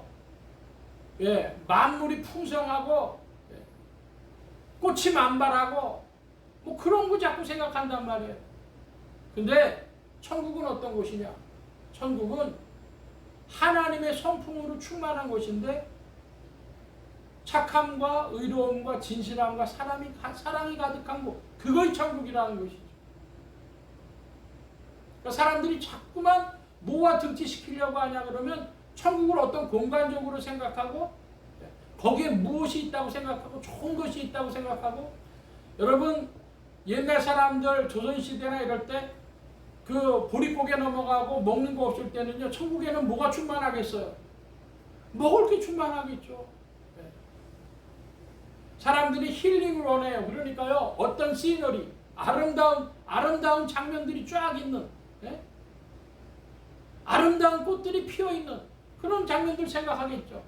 예, 만물이 풍성하고, 예, 꽃이 만발하고, 뭐 그런 거 자꾸 생각한단 말이에요. 근데 천국은 어떤 곳이냐? 천국은 하나님의 성품으로 충만한 곳인데 착함과 의로움과 진실함과 사랑이 가득한 곳, 그것이 천국이라는 것이죠. 그러니까 사람들이 자꾸만 뭐와 등치시키려고 하냐 그러면 천국을 어떤 공간적으로 생각하고 거기에 무엇이 있다고 생각하고 좋은 것이 있다고 생각하고, 여러분 옛날 사람들 조선시대나 이럴 때 그 보릿고개 넘어가고 먹는 거 없을 때는요, 천국에는 뭐가 충만하겠어요? 먹을 게 충만하겠죠. 사람들이 힐링을 원해요. 그러니까요, 어떤 시너리, 아름다운 장면들이 쫙 있는, 예? 아름다운 꽃들이 피어 있는 그런 장면들 생각하겠죠.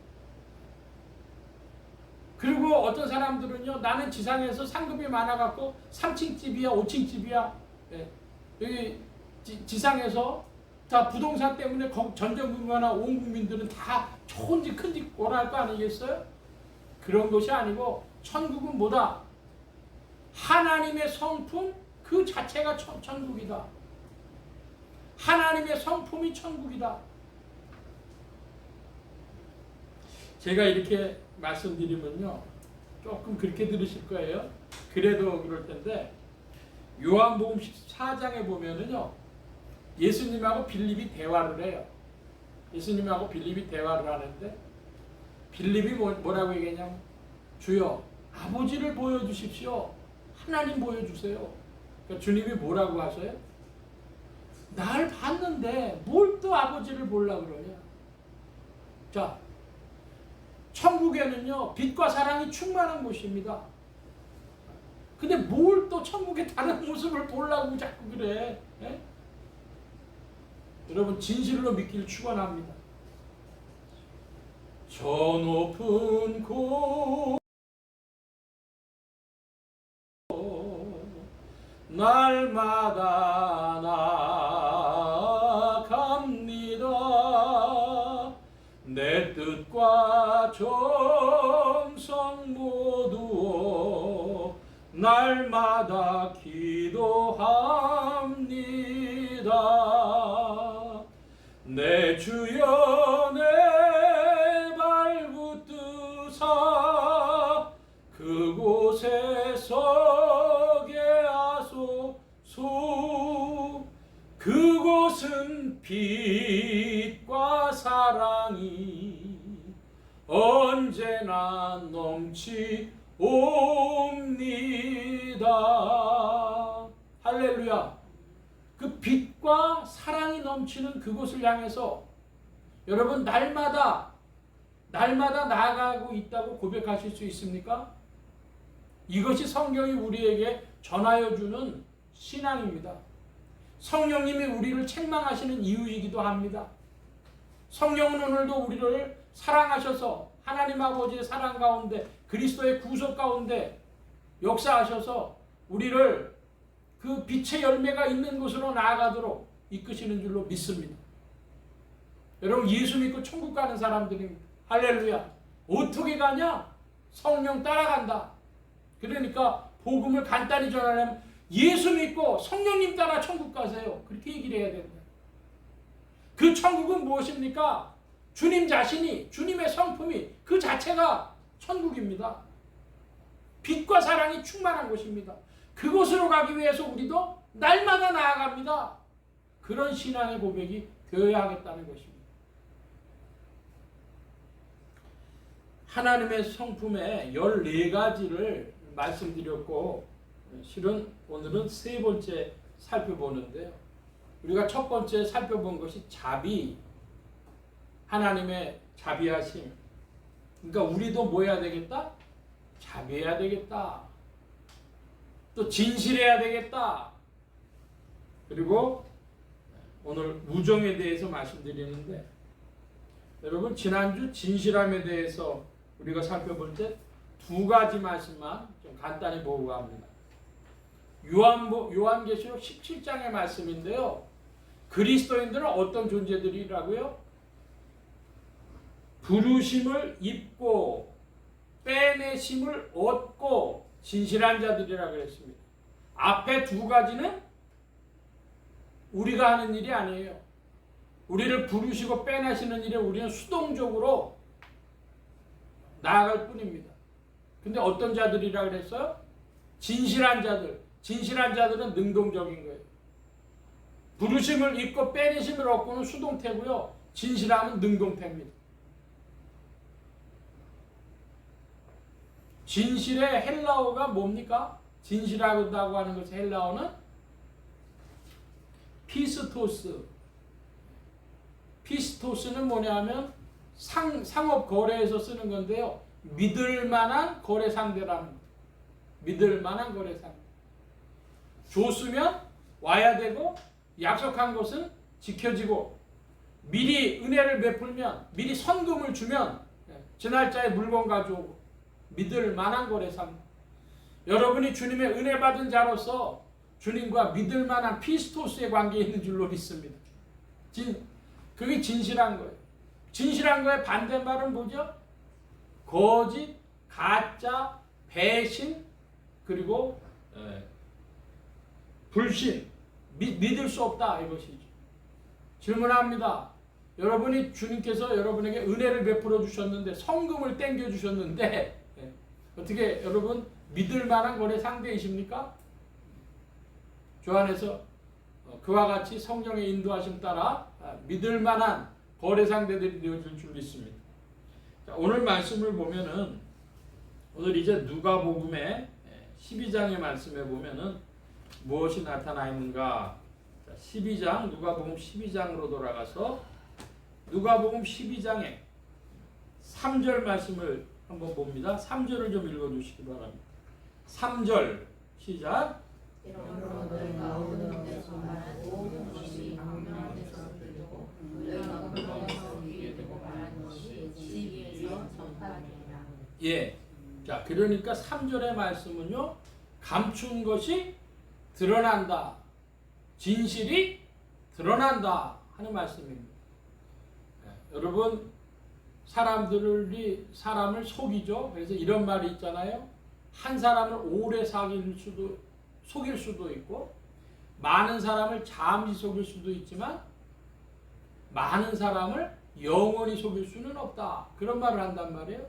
그리고 어떤 사람들은요, 나는 지상에서 상급이 많아갖고 3층 집이야, 5층 집이야. 예. 여기 지상에서 다 부동산 때문에 전전국민이나 온 국민들은 다 좋은 집, 큰 집 원할 거 아니겠어요? 그런 것이 아니고 천국은 뭐다? 하나님의 성품 그 자체가 천국이다. 하나님의 성품이 천국이다. 제가 이렇게 말씀드리면요, 조금 그렇게 들으실 거예요. 그래도 그럴 텐데, 요한복음 14장에 보면은요, 예수님하고 빌립이 대화를 해요. 예수님하고 빌립이 대화를 하는데, 빌립이 뭐라고 얘기하냐면, 주여 아버지를 보여주십시오. 하나님 보여주세요. 그러니까 주님이 뭐라고 하셔요? 날 봤는데 뭘 또 아버지를 보려고 그러냐. 자, 천국에는요, 빛과 사랑이 충만한 곳입니다. 근데 뭘 또 천국의 다른 모습을 보려고 자꾸 그래. 예? 여러분 진실로 믿기를 축원합니다. 저 높은 곳 날마다 나아갑니다. 내 뜻과 정성 모두 날마다 기도합니다. 내 주여 내 발붙드사 그곳에 서게 하소서. 그곳은 빛과 사랑이 언제나 넘치옵니다. 할렐루야. 그 빛과 사랑이 넘치는 그곳을 향해서 여러분 날마다 나아가고 있다고 고백하실 수 있습니까? 이것이 성경이 우리에게 전하여 주는 신앙입니다. 성령님이 우리를 책망하시는 이유이기도 합니다. 성령은 오늘도 우리를 사랑하셔서 하나님 아버지의 사랑 가운데 그리스도의 구속 가운데 역사하셔서 우리를 그 빛의 열매가 있는 곳으로 나아가도록 이끄시는 줄로 믿습니다. 여러분 예수 믿고 천국 가는 사람들입니다. 할렐루야. 어떻게 가냐? 성령 따라간다. 그러니까 복음을 간단히 전하려면 예수 믿고 성령님 따라 천국 가세요. 그렇게 얘기를 해야 된다. 그 천국은 무엇입니까? 주님 자신이, 주님의 성품이 그 자체가 천국입니다. 빛과 사랑이 충만한 곳입니다. 그곳으로 가기 위해서 우리도 날마다 나아갑니다. 그런 신앙의 고백이 되어야 하겠다는 것입니다. 하나님의 성품의 14가지를 말씀드렸고, 실은 오늘은 세 번째 살펴보는데요. 우리가 첫 번째 살펴본 것이 자비, 하나님의 자비하심. 그러니까 우리도 뭐 해야 되겠다? 자비해야 되겠다. 또 진실해야 되겠다. 그리고 오늘 우정에 대해서 말씀드리는데, 여러분 지난주 진실함에 대해서 우리가 살펴볼 때 두 가지 말씀만 좀 간단히 보고 갑니다. 요한계시록 17장의 말씀인데요. 그리스도인들은 어떤 존재들이라고요? 부르심을 입고 빼내심을 얻고 진실한 자들이라고 그랬습니다. 앞에 두 가지는 우리가 하는 일이 아니에요. 우리를 부르시고 빼내시는 일에 우리는 수동적으로 나아갈 뿐입니다. 근데 어떤 자들이라 그랬어요? 진실한 자들. 진실한 자들은 능동적인 거예요. 부르심을 입고 빼내심을 얻고는 수동태고요. 진실함은 능동태입니다. 진실의 헬라어가 뭡니까? 진실하다고 하는 것의 헬라어는 피스토스. 피스토스는 뭐냐면 상업 거래에서 쓰는 건데요. 믿을 만한 거래 상대라는 거예요. 믿을 만한 거래 상대. 줬으면 와야 되고 약속한 것은 지켜지고 미리 은혜를 베풀면 미리 선금을 주면 지날짜에 물건 가져오고 믿을 만한 거래 상대. 여러분이 주님의 은혜 받은 자로서 주님과 믿을 만한 피스토스의 관계에 있는 줄로 믿습니다. 그게 진실한 거예요. 진실한 거의 반대말은 뭐죠? 거짓, 가짜, 배신, 그리고 불신, 믿을 수 없다 이것이죠. 질문합니다. 여러분이 주님께서 여러분에게 은혜를 베풀어 주셨는데 성금을 땡겨 주셨는데 어떻게 여러분 믿을 만한 거래 상대이십니까? 주 안에서 그와 같이 성령의 인도하심 따라 믿을 만한 거래 상대들이 되어질 줄 믿습니다. 자, 오늘 말씀을 보면은 오늘 이제 누가복음의 12장의 말씀에 보면은 무엇이 나타나 있는가? 자, 12장 누가복음 12장으로 돌아가서 누가복음 12장의 3절 말씀을 한번 봅니다. 3절을 좀 읽어 주시기 바랍니다. 3절 시작. 이러므로 너희가 얻은 데서 말한 모든 것이 강명한 데서 들리고 너희가 그러면서 귀에 대고 말한 것이 지위에서 전파되리라. 예. 자, 그러니까 3절의 말씀은요. 감춘 것이 드러난다. 진실이 드러난다 하는 말씀입니다. 여러분 사람들이 사람을 속이죠. 그래서 이런 말이 있잖아요. 한 사람을 오래 속일 수도 있고 많은 사람을 잠시 속일 수도 있지만 많은 사람을 영원히 속일 수는 없다. 그런 말을 한단 말이에요.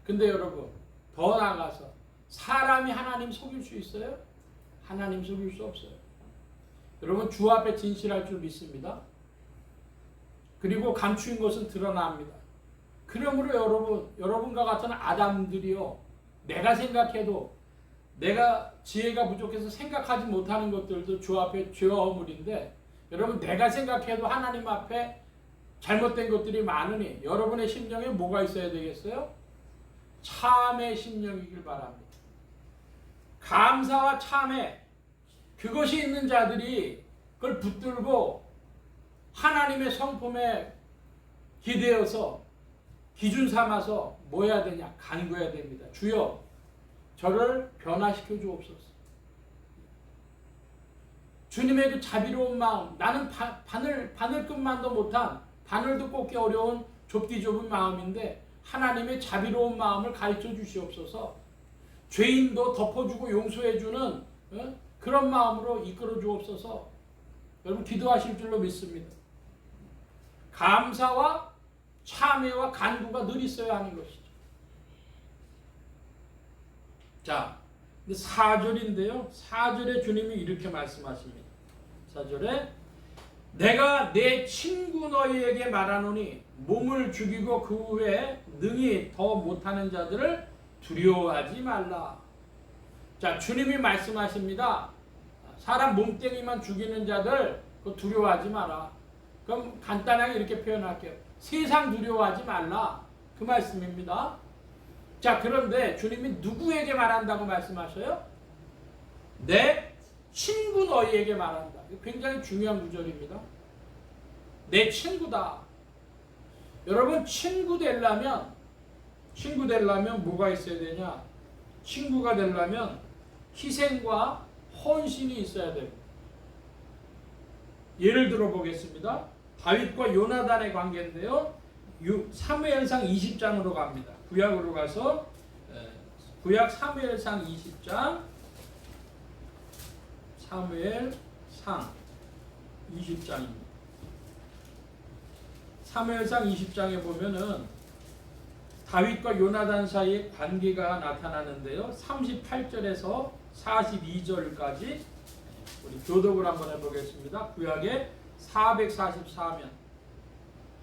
근데 여러분 더 나아가서 사람이 하나님 속일 수 있어요? 하나님 속일 수 없어요. 여러분 주 앞에 진실할 줄 믿습니다. 그리고 감추인 것은 드러납니다. 그러므로 여러분과 같은 아담들이요. 내가 생각해도 내가 지혜가 부족해서 생각하지 못하는 것들도 주 앞에 죄와 허물인데 여러분 내가 생각해도 하나님 앞에 잘못된 것들이 많으니 여러분의 심령에 뭐가 있어야 되겠어요? 참의 심령이길 바랍니다. 감사와 참회 그것이 있는 자들이 그걸 붙들고 하나님의 성품에 기대어서 기준 삼아서 뭐 해야 되냐? 간구해야 됩니다. 주여 저를 변화시켜 주옵소서. 주님의 그 자비로운 마음, 나는 바늘끝만도 못한 바늘도 꽂기 어려운 좁디 좁은 마음인데 하나님의 자비로운 마음을 가르쳐 주시옵소서. 죄인도 덮어주고 용서해주는 그런 마음으로 이끌어 주옵소서. 여러분 기도하실 줄로 믿습니다. 감사와 참회와 간구가 늘 있어야 하는 것이죠. 자, 4절인데요. 4절에 주님이 이렇게 말씀하십니다. 4절에 내가 내 친구 너희에게 말하노니 몸을 죽이고 그 후에 능히 더 못하는 자들을 두려워하지 말라. 자, 주님이 말씀하십니다. 사람 몸뚱이만 죽이는 자들 그거 두려워하지 마라. 그럼 간단하게 이렇게 표현할게요. 세상 두려워하지 말라. 그 말씀입니다. 자, 그런데 주님이 누구에게 말한다고 말씀하셔요? 내 친구 너희에게 말한다. 이거 굉장히 중요한 구절입니다. 내 친구다. 여러분, 친구 되려면 뭐가 있어야 되냐? 친구가 되려면 희생과 헌신이 있어야 됩니다. 예를 들어 보겠습니다. 다윗과 요나단의 관계인데요. 사무엘상 20장으로 갑니다. 구약으로 가서 구약 사무엘상 20장, 사무엘상 20장입니다. 사무엘상 20장에 보면은 다윗과 요나단 사이의 관계가 나타나는데요. 38절에서 42절까지 우리 교독을 한번 해보겠습니다. 구약의 444면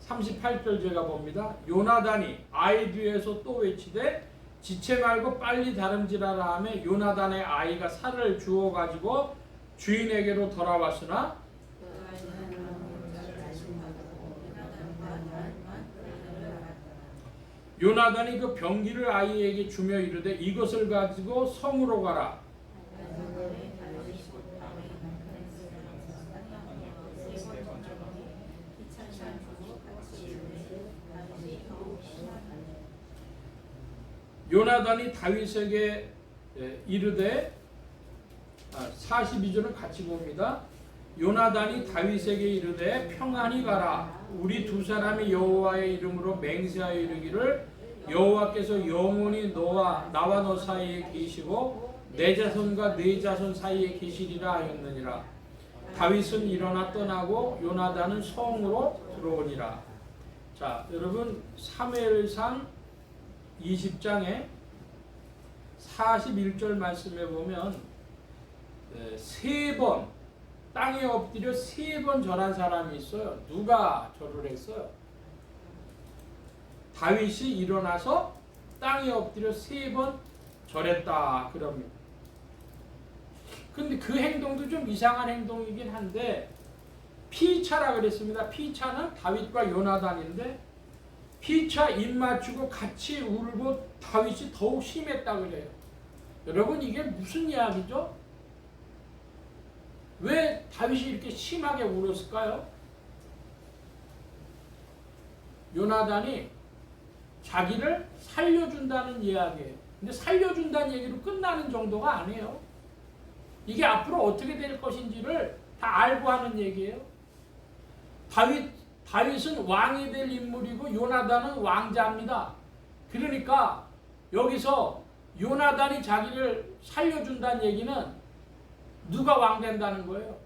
38절 제가 봅니다. 요나단이 아이 뒤에서 또 외치되 지체 말고 빨리 다름질하라 하며 요나단의 아이가 살을 주워 가지고 주인에게로 돌아왔으나 요나단이 그 병기를 아이에게 주며 이르되 이것을 가지고 성으로 가라. 요나단이 다윗에게 이르되 42절은 같이 봅니다. 요나단이 다윗에게 이르되 평안히 가라. 우리 두 사람이 여호와의 이름으로 맹세하여 이르기를 여호와께서 영원히 나와 너 사이에 계시고 내 자손과 네 자손 사이에 계시리라 하였느니라. 다윗은 일어나 떠나고 요나단은 성으로 들어오니라. 자, 여러분 사무엘상 20장에 41절 말씀에 보면 세 번 땅에 엎드려 세 번 절한 사람이 있어요. 누가 절을 했어요? 다윗이 일어나서 땅에 엎드려 세 번 절했다 그럽니다. 근데 그 행동도 좀 이상한 행동이긴 한데 피차라 그랬습니다. 피차는 다윗과 요나단인데 피차 입 맞추고 같이 울고 다윗이 더욱 심했다 그래요. 여러분 이게 무슨 이야기죠? 왜 다윗이 이렇게 심하게 울었을까요? 요나단이 자기를 살려준다는 이야기예요. 근데 살려준다는 얘기로 끝나는 정도가 아니에요. 이게 앞으로 어떻게 될 것인지를 다 알고 하는 얘기예요. 다윗은 왕이 될 인물이고 요나단은 왕자입니다. 그러니까 여기서 요나단이 자기를 살려준다는 얘기는 누가 왕 된다는 거예요?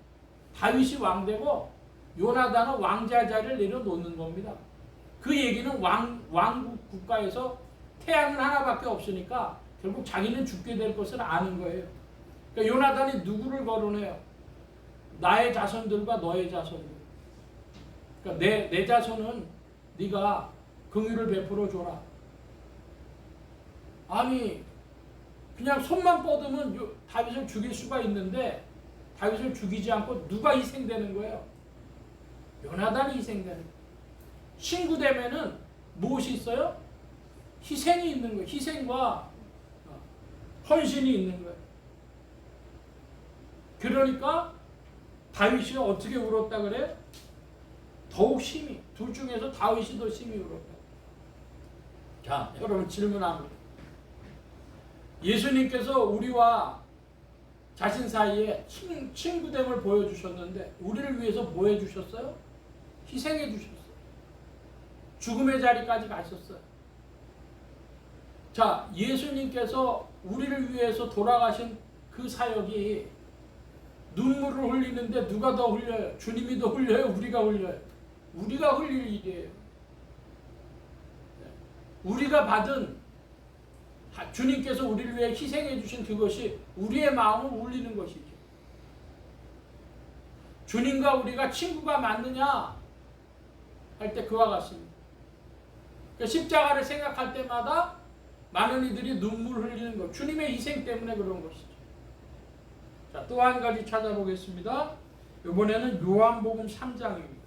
다윗이 왕 되고 요나단은 왕자 자리를 내려놓는 겁니다. 그 얘기는 왕국 국가에서 태양은 하나밖에 없으니까 결국 자기는 죽게 될 것을 아는 거예요. 그러니까 요나단이 누구를 거론해요? 나의 자손들과 너의 자손들. 그러니까 내 자손은 네가 긍휼을 베풀어 줘라. 아니 그냥 손만 뻗으면 다윗을 죽일 수가 있는데 다윗을 죽이지 않고 누가 희생되는 거예요? 요나단이 희생되는 거예요. 친구 되면은 무엇이 있어요? 희생이 있는 거예요. 희생과 헌신이 있는 거예요. 그러니까 다윗이 어떻게 울었다 그래요? 더욱 심히. 둘 중에서 다윗이 더 심히 울었다. 자, 여러분 질문합니다. 예수님께서 우리와 자신 사이에 친구됨을 보여주셨는데 우리를 위해서 뭐 해주셨어요? 희생해 주셨어요. 죽음의 자리까지 가셨어요. 자, 예수님께서 우리를 위해서 돌아가신 그 사역이 눈물을 흘리는데 누가 더 흘려요? 주님이 더 흘려요? 우리가 흘려요? 우리가 흘릴 일이에요. 우리가 받은 주님께서 우리를 위해 희생해 주신 그것이 우리의 마음을 울리는 것이죠. 주님과 우리가 친구가 맞느냐 할 때 그와 같습니다. 그러니까 십자가를 생각할 때마다 많은 이들이 눈물 흘리는 것, 주님의 희생 때문에 그런 것이죠. 자, 또 한 가지 찾아보겠습니다. 이번에는 요한복음 3장입니다.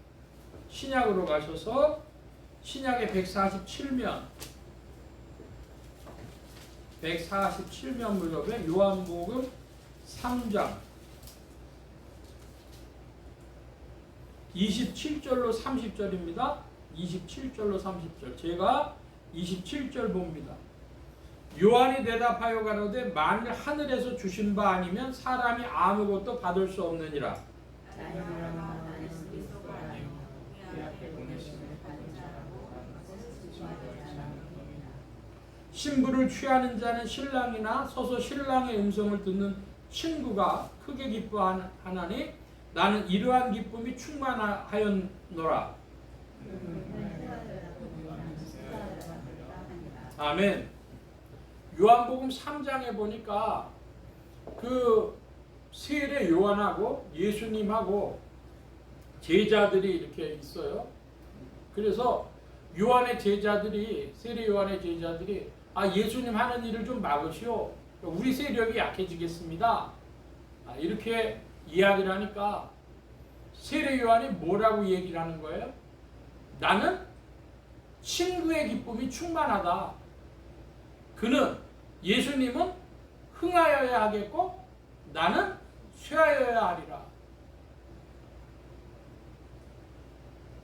신약으로 가셔서 신약의 147면 147면 무렵에 요한복음 3장 27절로 30절입니다. 27절로 30절. 제가 27절 봅니다. 요한이 대답하여 가로되 만일 하늘에서 주신 바 아니면 사람이 아무것도 받을 수 없느니라. 신부를 취하는 자는 신랑이나 서서 신랑의 음성을 듣는 친구가 크게 기뻐하나니 나는 이러한 기쁨이 충만하였노라. 아멘. 요한복음 3장에 보니까 그 세례 요한하고 예수님하고 제자들이 이렇게 있어요. 그래서 요한의 제자들이, 세례 요한의 제자들이 예수님 하는 일을 좀 막으시오. 우리 세력이 약해지겠습니다. 이렇게 이야기를 하니까 세례 요한이 뭐라고 얘기를 하는 거예요? 나는 친구의 기쁨이 충만하다. 그는, 예수님은 흥하여야 하겠고 나는 쇠하여야 하리라.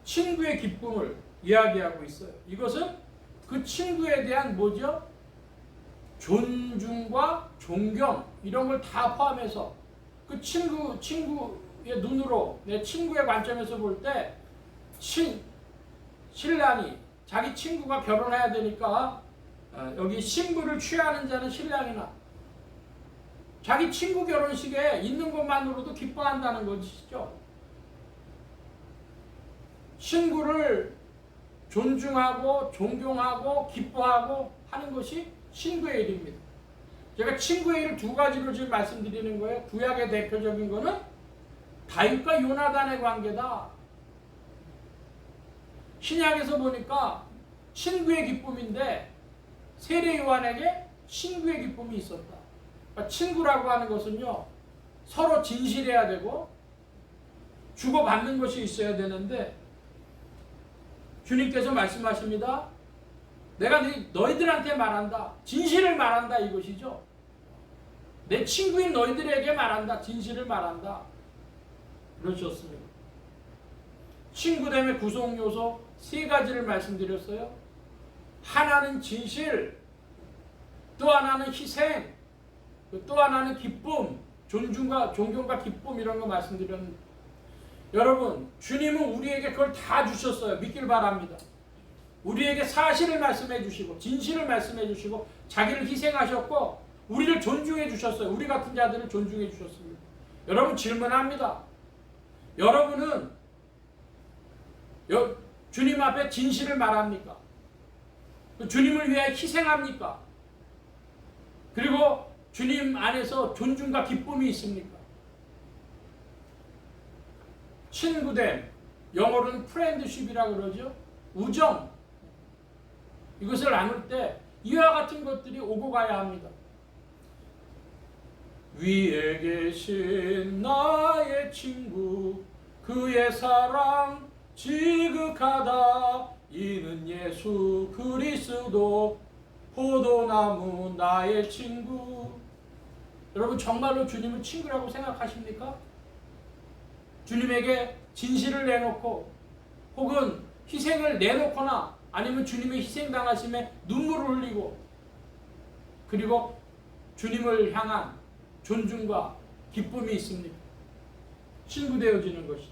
친구의 기쁨을 이야기하고 있어요. 이것은 그 친구에 대한 뭐죠? 존중과 존경 이런 걸 다 포함해서 그 친구의 눈으로, 내 친구의 관점에서 볼 때 신랑이 자기 친구가 결혼해야 되니까 여기 신부를 취하는 자는 신랑이나 자기 친구 결혼식에 있는 것만으로도 기뻐한다는 것이죠. 친구를 존중하고 존경하고 기뻐하고 하는 것이 친구의 일입니다. 제가 친구의 일을 두 가지로 지금 말씀드리는 거예요. 구약의 대표적인 거는 다윗과 요나단의 관계다. 신약에서 보니까 친구의 기쁨인데 세례 요한에게 친구의 기쁨이 있었다. 그러니까 친구라고 하는 것은요, 서로 진실해야 되고 주고받는 것이 있어야 되는데 주님께서 말씀하십니다. 내가 너희들한테 말한다. 진실을 말한다 이것이죠. 내 친구인 너희들에게 말한다. 진실을 말한다. 그러셨습니다. 친구됨의 구성 요소 세 가지를 말씀드렸어요. 하나는 진실, 또 하나는 희생, 또 하나는 기쁨, 존중과 존경과 기쁨 이런 거 말씀드렸는데 여러분, 주님은 우리에게 그걸 다 주셨어요. 믿길 바랍니다. 우리에게 사실을 말씀해 주시고 진실을 말씀해 주시고 자기를 희생하셨고 우리를 존중해 주셨어요. 우리 같은 자들을 존중해 주셨습니다. 여러분 질문합니다. 여러분은 주님 앞에 진실을 말합니까? 주님을 위해 희생합니까? 그리고 주님 안에서 존중과 기쁨이 있습니까? 친구됨, 영어로는 프렌드십이라고 그러죠. 우정, 이것을 나눌 때 이와 같은 것들이 오고 가야 합니다. 위에 계신 나의 친구, 그의 사랑 지극하다. 이는 예수 그리스도 포도나무 나의 친구. 여러분 정말로 주님을 친구라고 생각하십니까? 주님에게 진실을 내놓고 혹은 희생을 내놓거나 아니면 주님의 희생당하심에 눈물을 흘리고 그리고 주님을 향한 존중과 기쁨이 있습니다. 친구 되어지는 것이죠.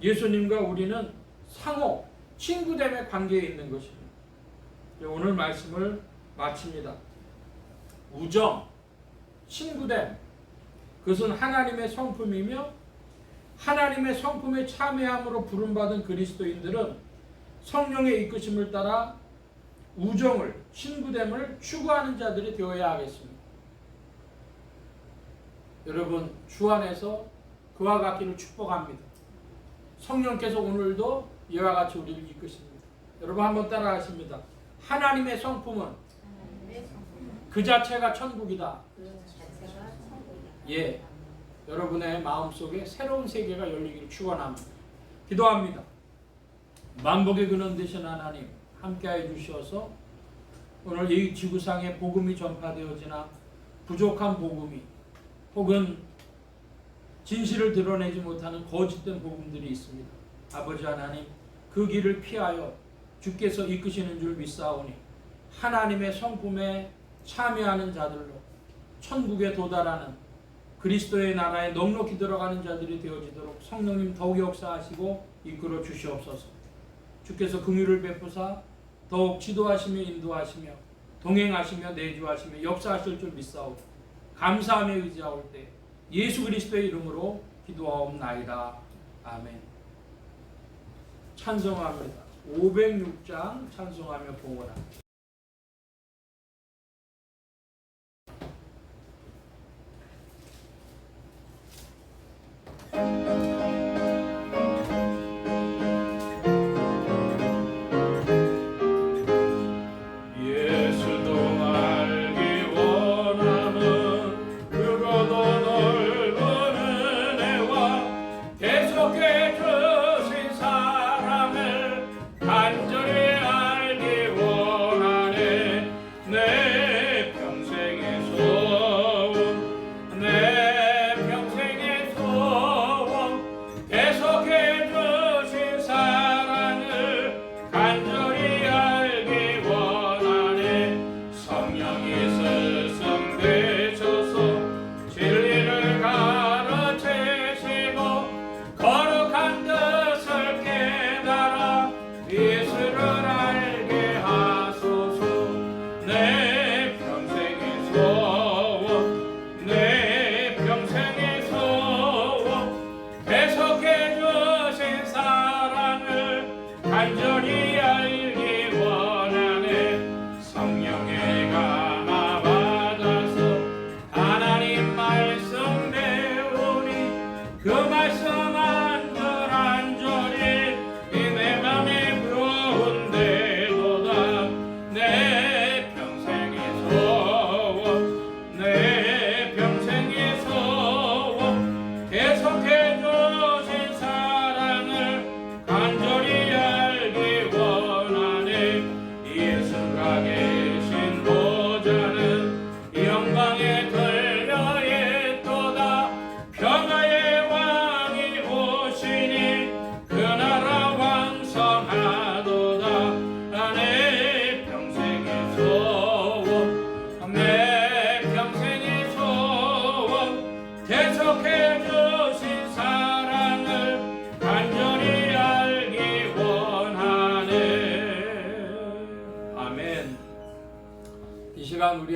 예수님과 우리는 상호 친구됨의 관계에 있는 것입니다. 오늘 말씀을 마칩니다. 우정, 친구됨, 그것은 하나님의 성품이며 하나님의 성품에 참여함으로 부름받은 그리스도인들은 성령의 이끄심을 따라 우정을, 친구됨을 추구하는 자들이 되어야 하겠습니다. 여러분 주 안에서 그와 같기를 축복합니다. 성령께서 오늘도 이와 같이 우리를 이끄십니다. 여러분 한번 따라하십니다. 하나님의 성품은 그 자체가 천국이다. 예, 여러분의 마음속에 새로운 세계가 열리기를 축원합니다. 기도합니다. 만복의 근원 되신 하나님 함께해 주셔서 오늘 이 지구상에 복음이 전파되어지나 부족한 복음이 혹은 진실을 드러내지 못하는 거짓된 복음들이 있습니다. 아버지 하나님, 그 길을 피하여 주께서 이끄시는 줄 믿사오니 하나님의 성품에 참여하는 자들로 천국에 도달하는 그리스도의 나라에 넉넉히 들어가는 자들이 되어지도록 성령님 더욱 역사하시고 이끌어 주시옵소서. 주께서 긍휼을 베푸사 더욱 지도하시며 인도하시며 동행하시며 내주하시며 역사하실 줄 믿사오고 감사하며 의지하올 때 예수 그리스도의 이름으로 기도하옵나이다. 아멘. 찬송합니다. 506장 찬송하며 봉헌합니다.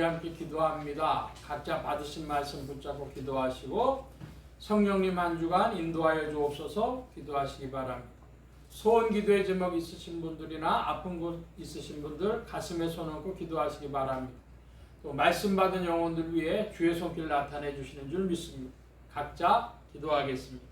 우리 함께 기도합니다. 각자 받으신 말씀 붙잡고 기도하시고 성령님 한 주간 인도하여 주옵소서 기도하시기 바랍니다. 소원 기도의 제목 있으신 분들이나 아픈 곳 있으신 분들 가슴에 손 얹고 기도하시기 바랍니다. 또 말씀 받은 영혼들 위해 주의 손길 나타내 주시는 줄 믿습니다. 각자 기도하겠습니다.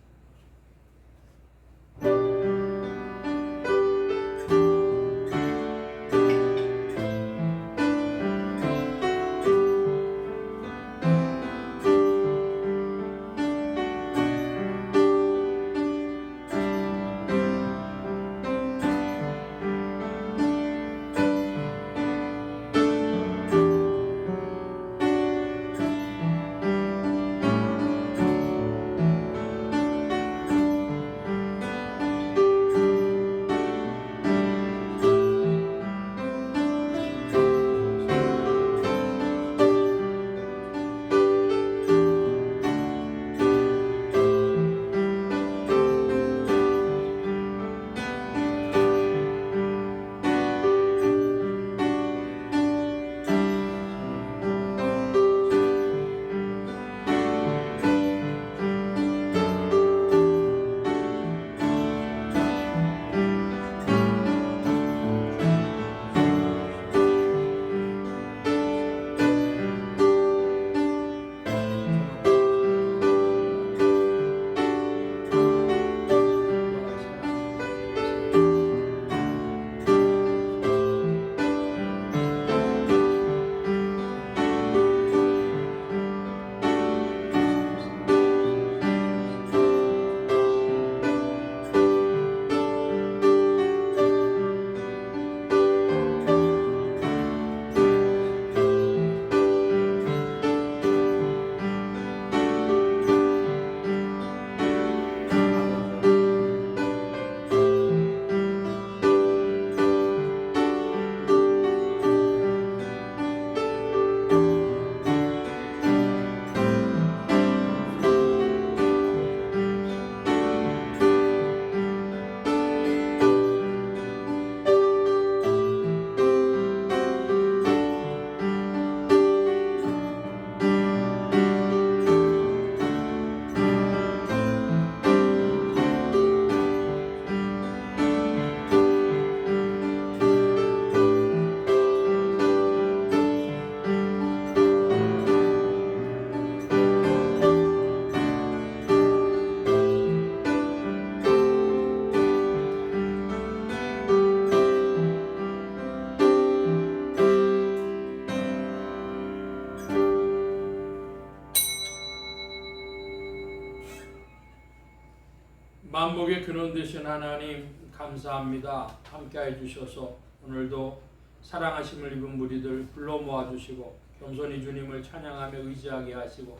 만복의 근원 되신 하나님 감사합니다. 함께해 주셔서 오늘도 사랑하심을 입은 무리들 불러 모아주시고 겸손히 주님을 찬양하며 의지하게 하시고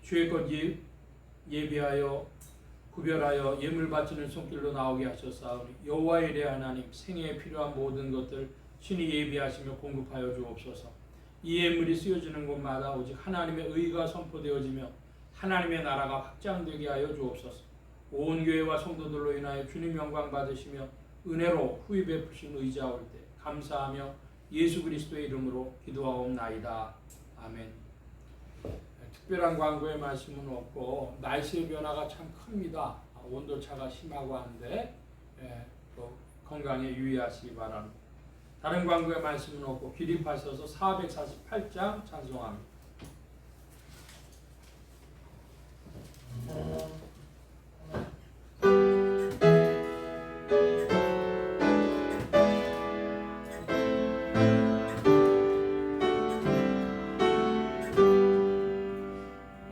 주의 것 예비하여 구별하여 예물 바치는 손길로 나오게 하셨사오니 여호와의 일의 하나님 생애에 필요한 모든 것들 신이 예비하시며 공급하여 주옵소서. 이 예물이 쓰여지는 곳마다 오직 하나님의 의가 선포되어지며 하나님의 나라가 확장되게 하여 주옵소서. 온 교회와 성도들로 인하여 주님 영광 받으시며 은혜로 후히 베푸신 의지하올 때 감사하며 예수 그리스도의 이름으로 기도하옵나이다. 아멘. 특별한 광고의 말씀은 없고 날씨의 변화가 참 큽니다. 온도차가 심하고 한데 또 건강에 유의하시기 바랍니다. 다른 광고의 말씀은 없고 기립하셔서 448장 찬송합니다.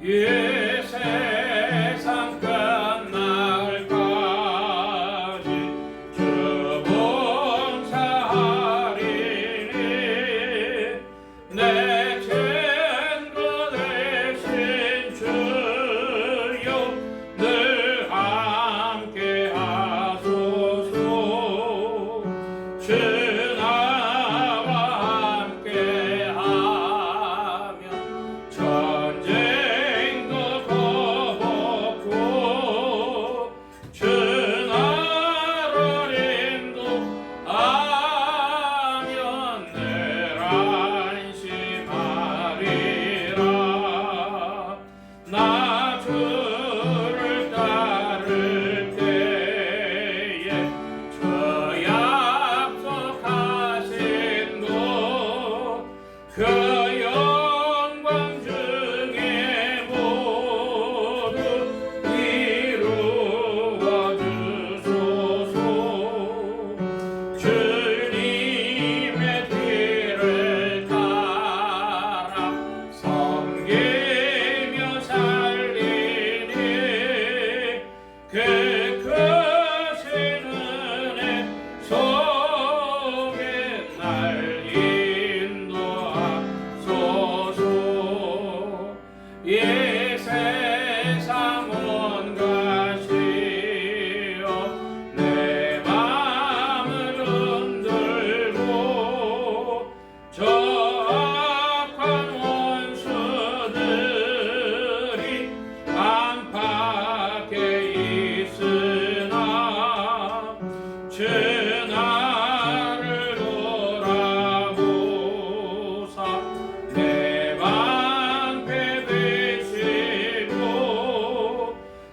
이 세상 끝날까지 주 봉사하리니 내 친구 되신 주여 늘 함께 하소서. 주 나와 함께 하며 전쟁 주 나를 인도하면 늘 안심하리라. 나 주를 따를 때에 주 약속하신 것 그 영광 중에 모두 이루어 주소서. 주님의 뒤를 따라 섬기며 살리니 그 크신 은혜 속에 날 인도하소서. 이 세상 온 것이여 내 맘을 흔들고 저 악한 원수들이 안팎에 있으나 주 나를 돌아보사 내 방패 되시고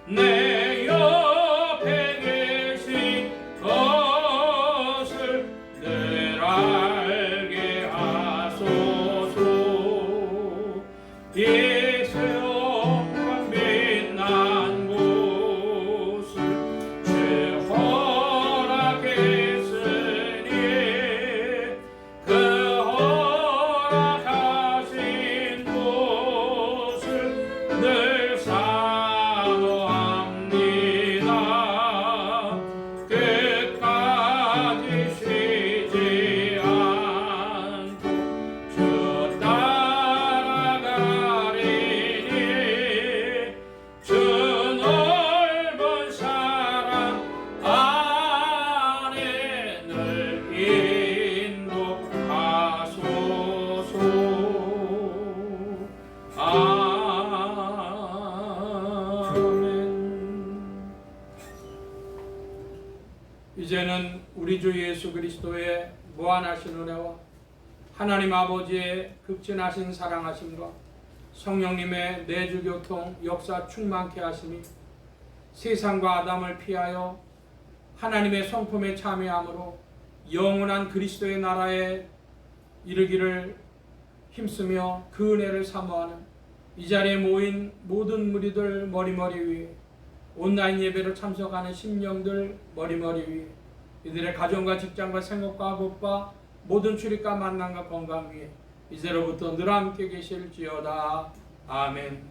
내 옆에 계신 것을 늘 알게 하소서. 예수 영광 빛난 곳을 주 허락했으니 그 허락하신 곳을 늘 사모합니다. 끝까지 쉬지 않고 주 따라가리니 주 넓은 사랑 안에 늘 인도하소서. 아멘. 이제는 우리 주 예수 그리스도의 무한하신 은혜와 하나님 아버지의 극진하신 사랑하심과 성령님의 내주교통 역사 충만케 하심이 세상과 아담을 피하여 하나님의 성품에 참여함으로 영원한 그리스도의 나라에 이르기를 힘쓰며 그 은혜를 사모하는 이 자리에 모인 모든 무리들 머리머리 위에 온라인 예배를 참석하는 심령들 머리머리 위에 이들의 가정과 직장과 생업과 법과 모든 출입과 만남과 건강 위에 이제로부터 늘 함께 계실지어다. 아멘.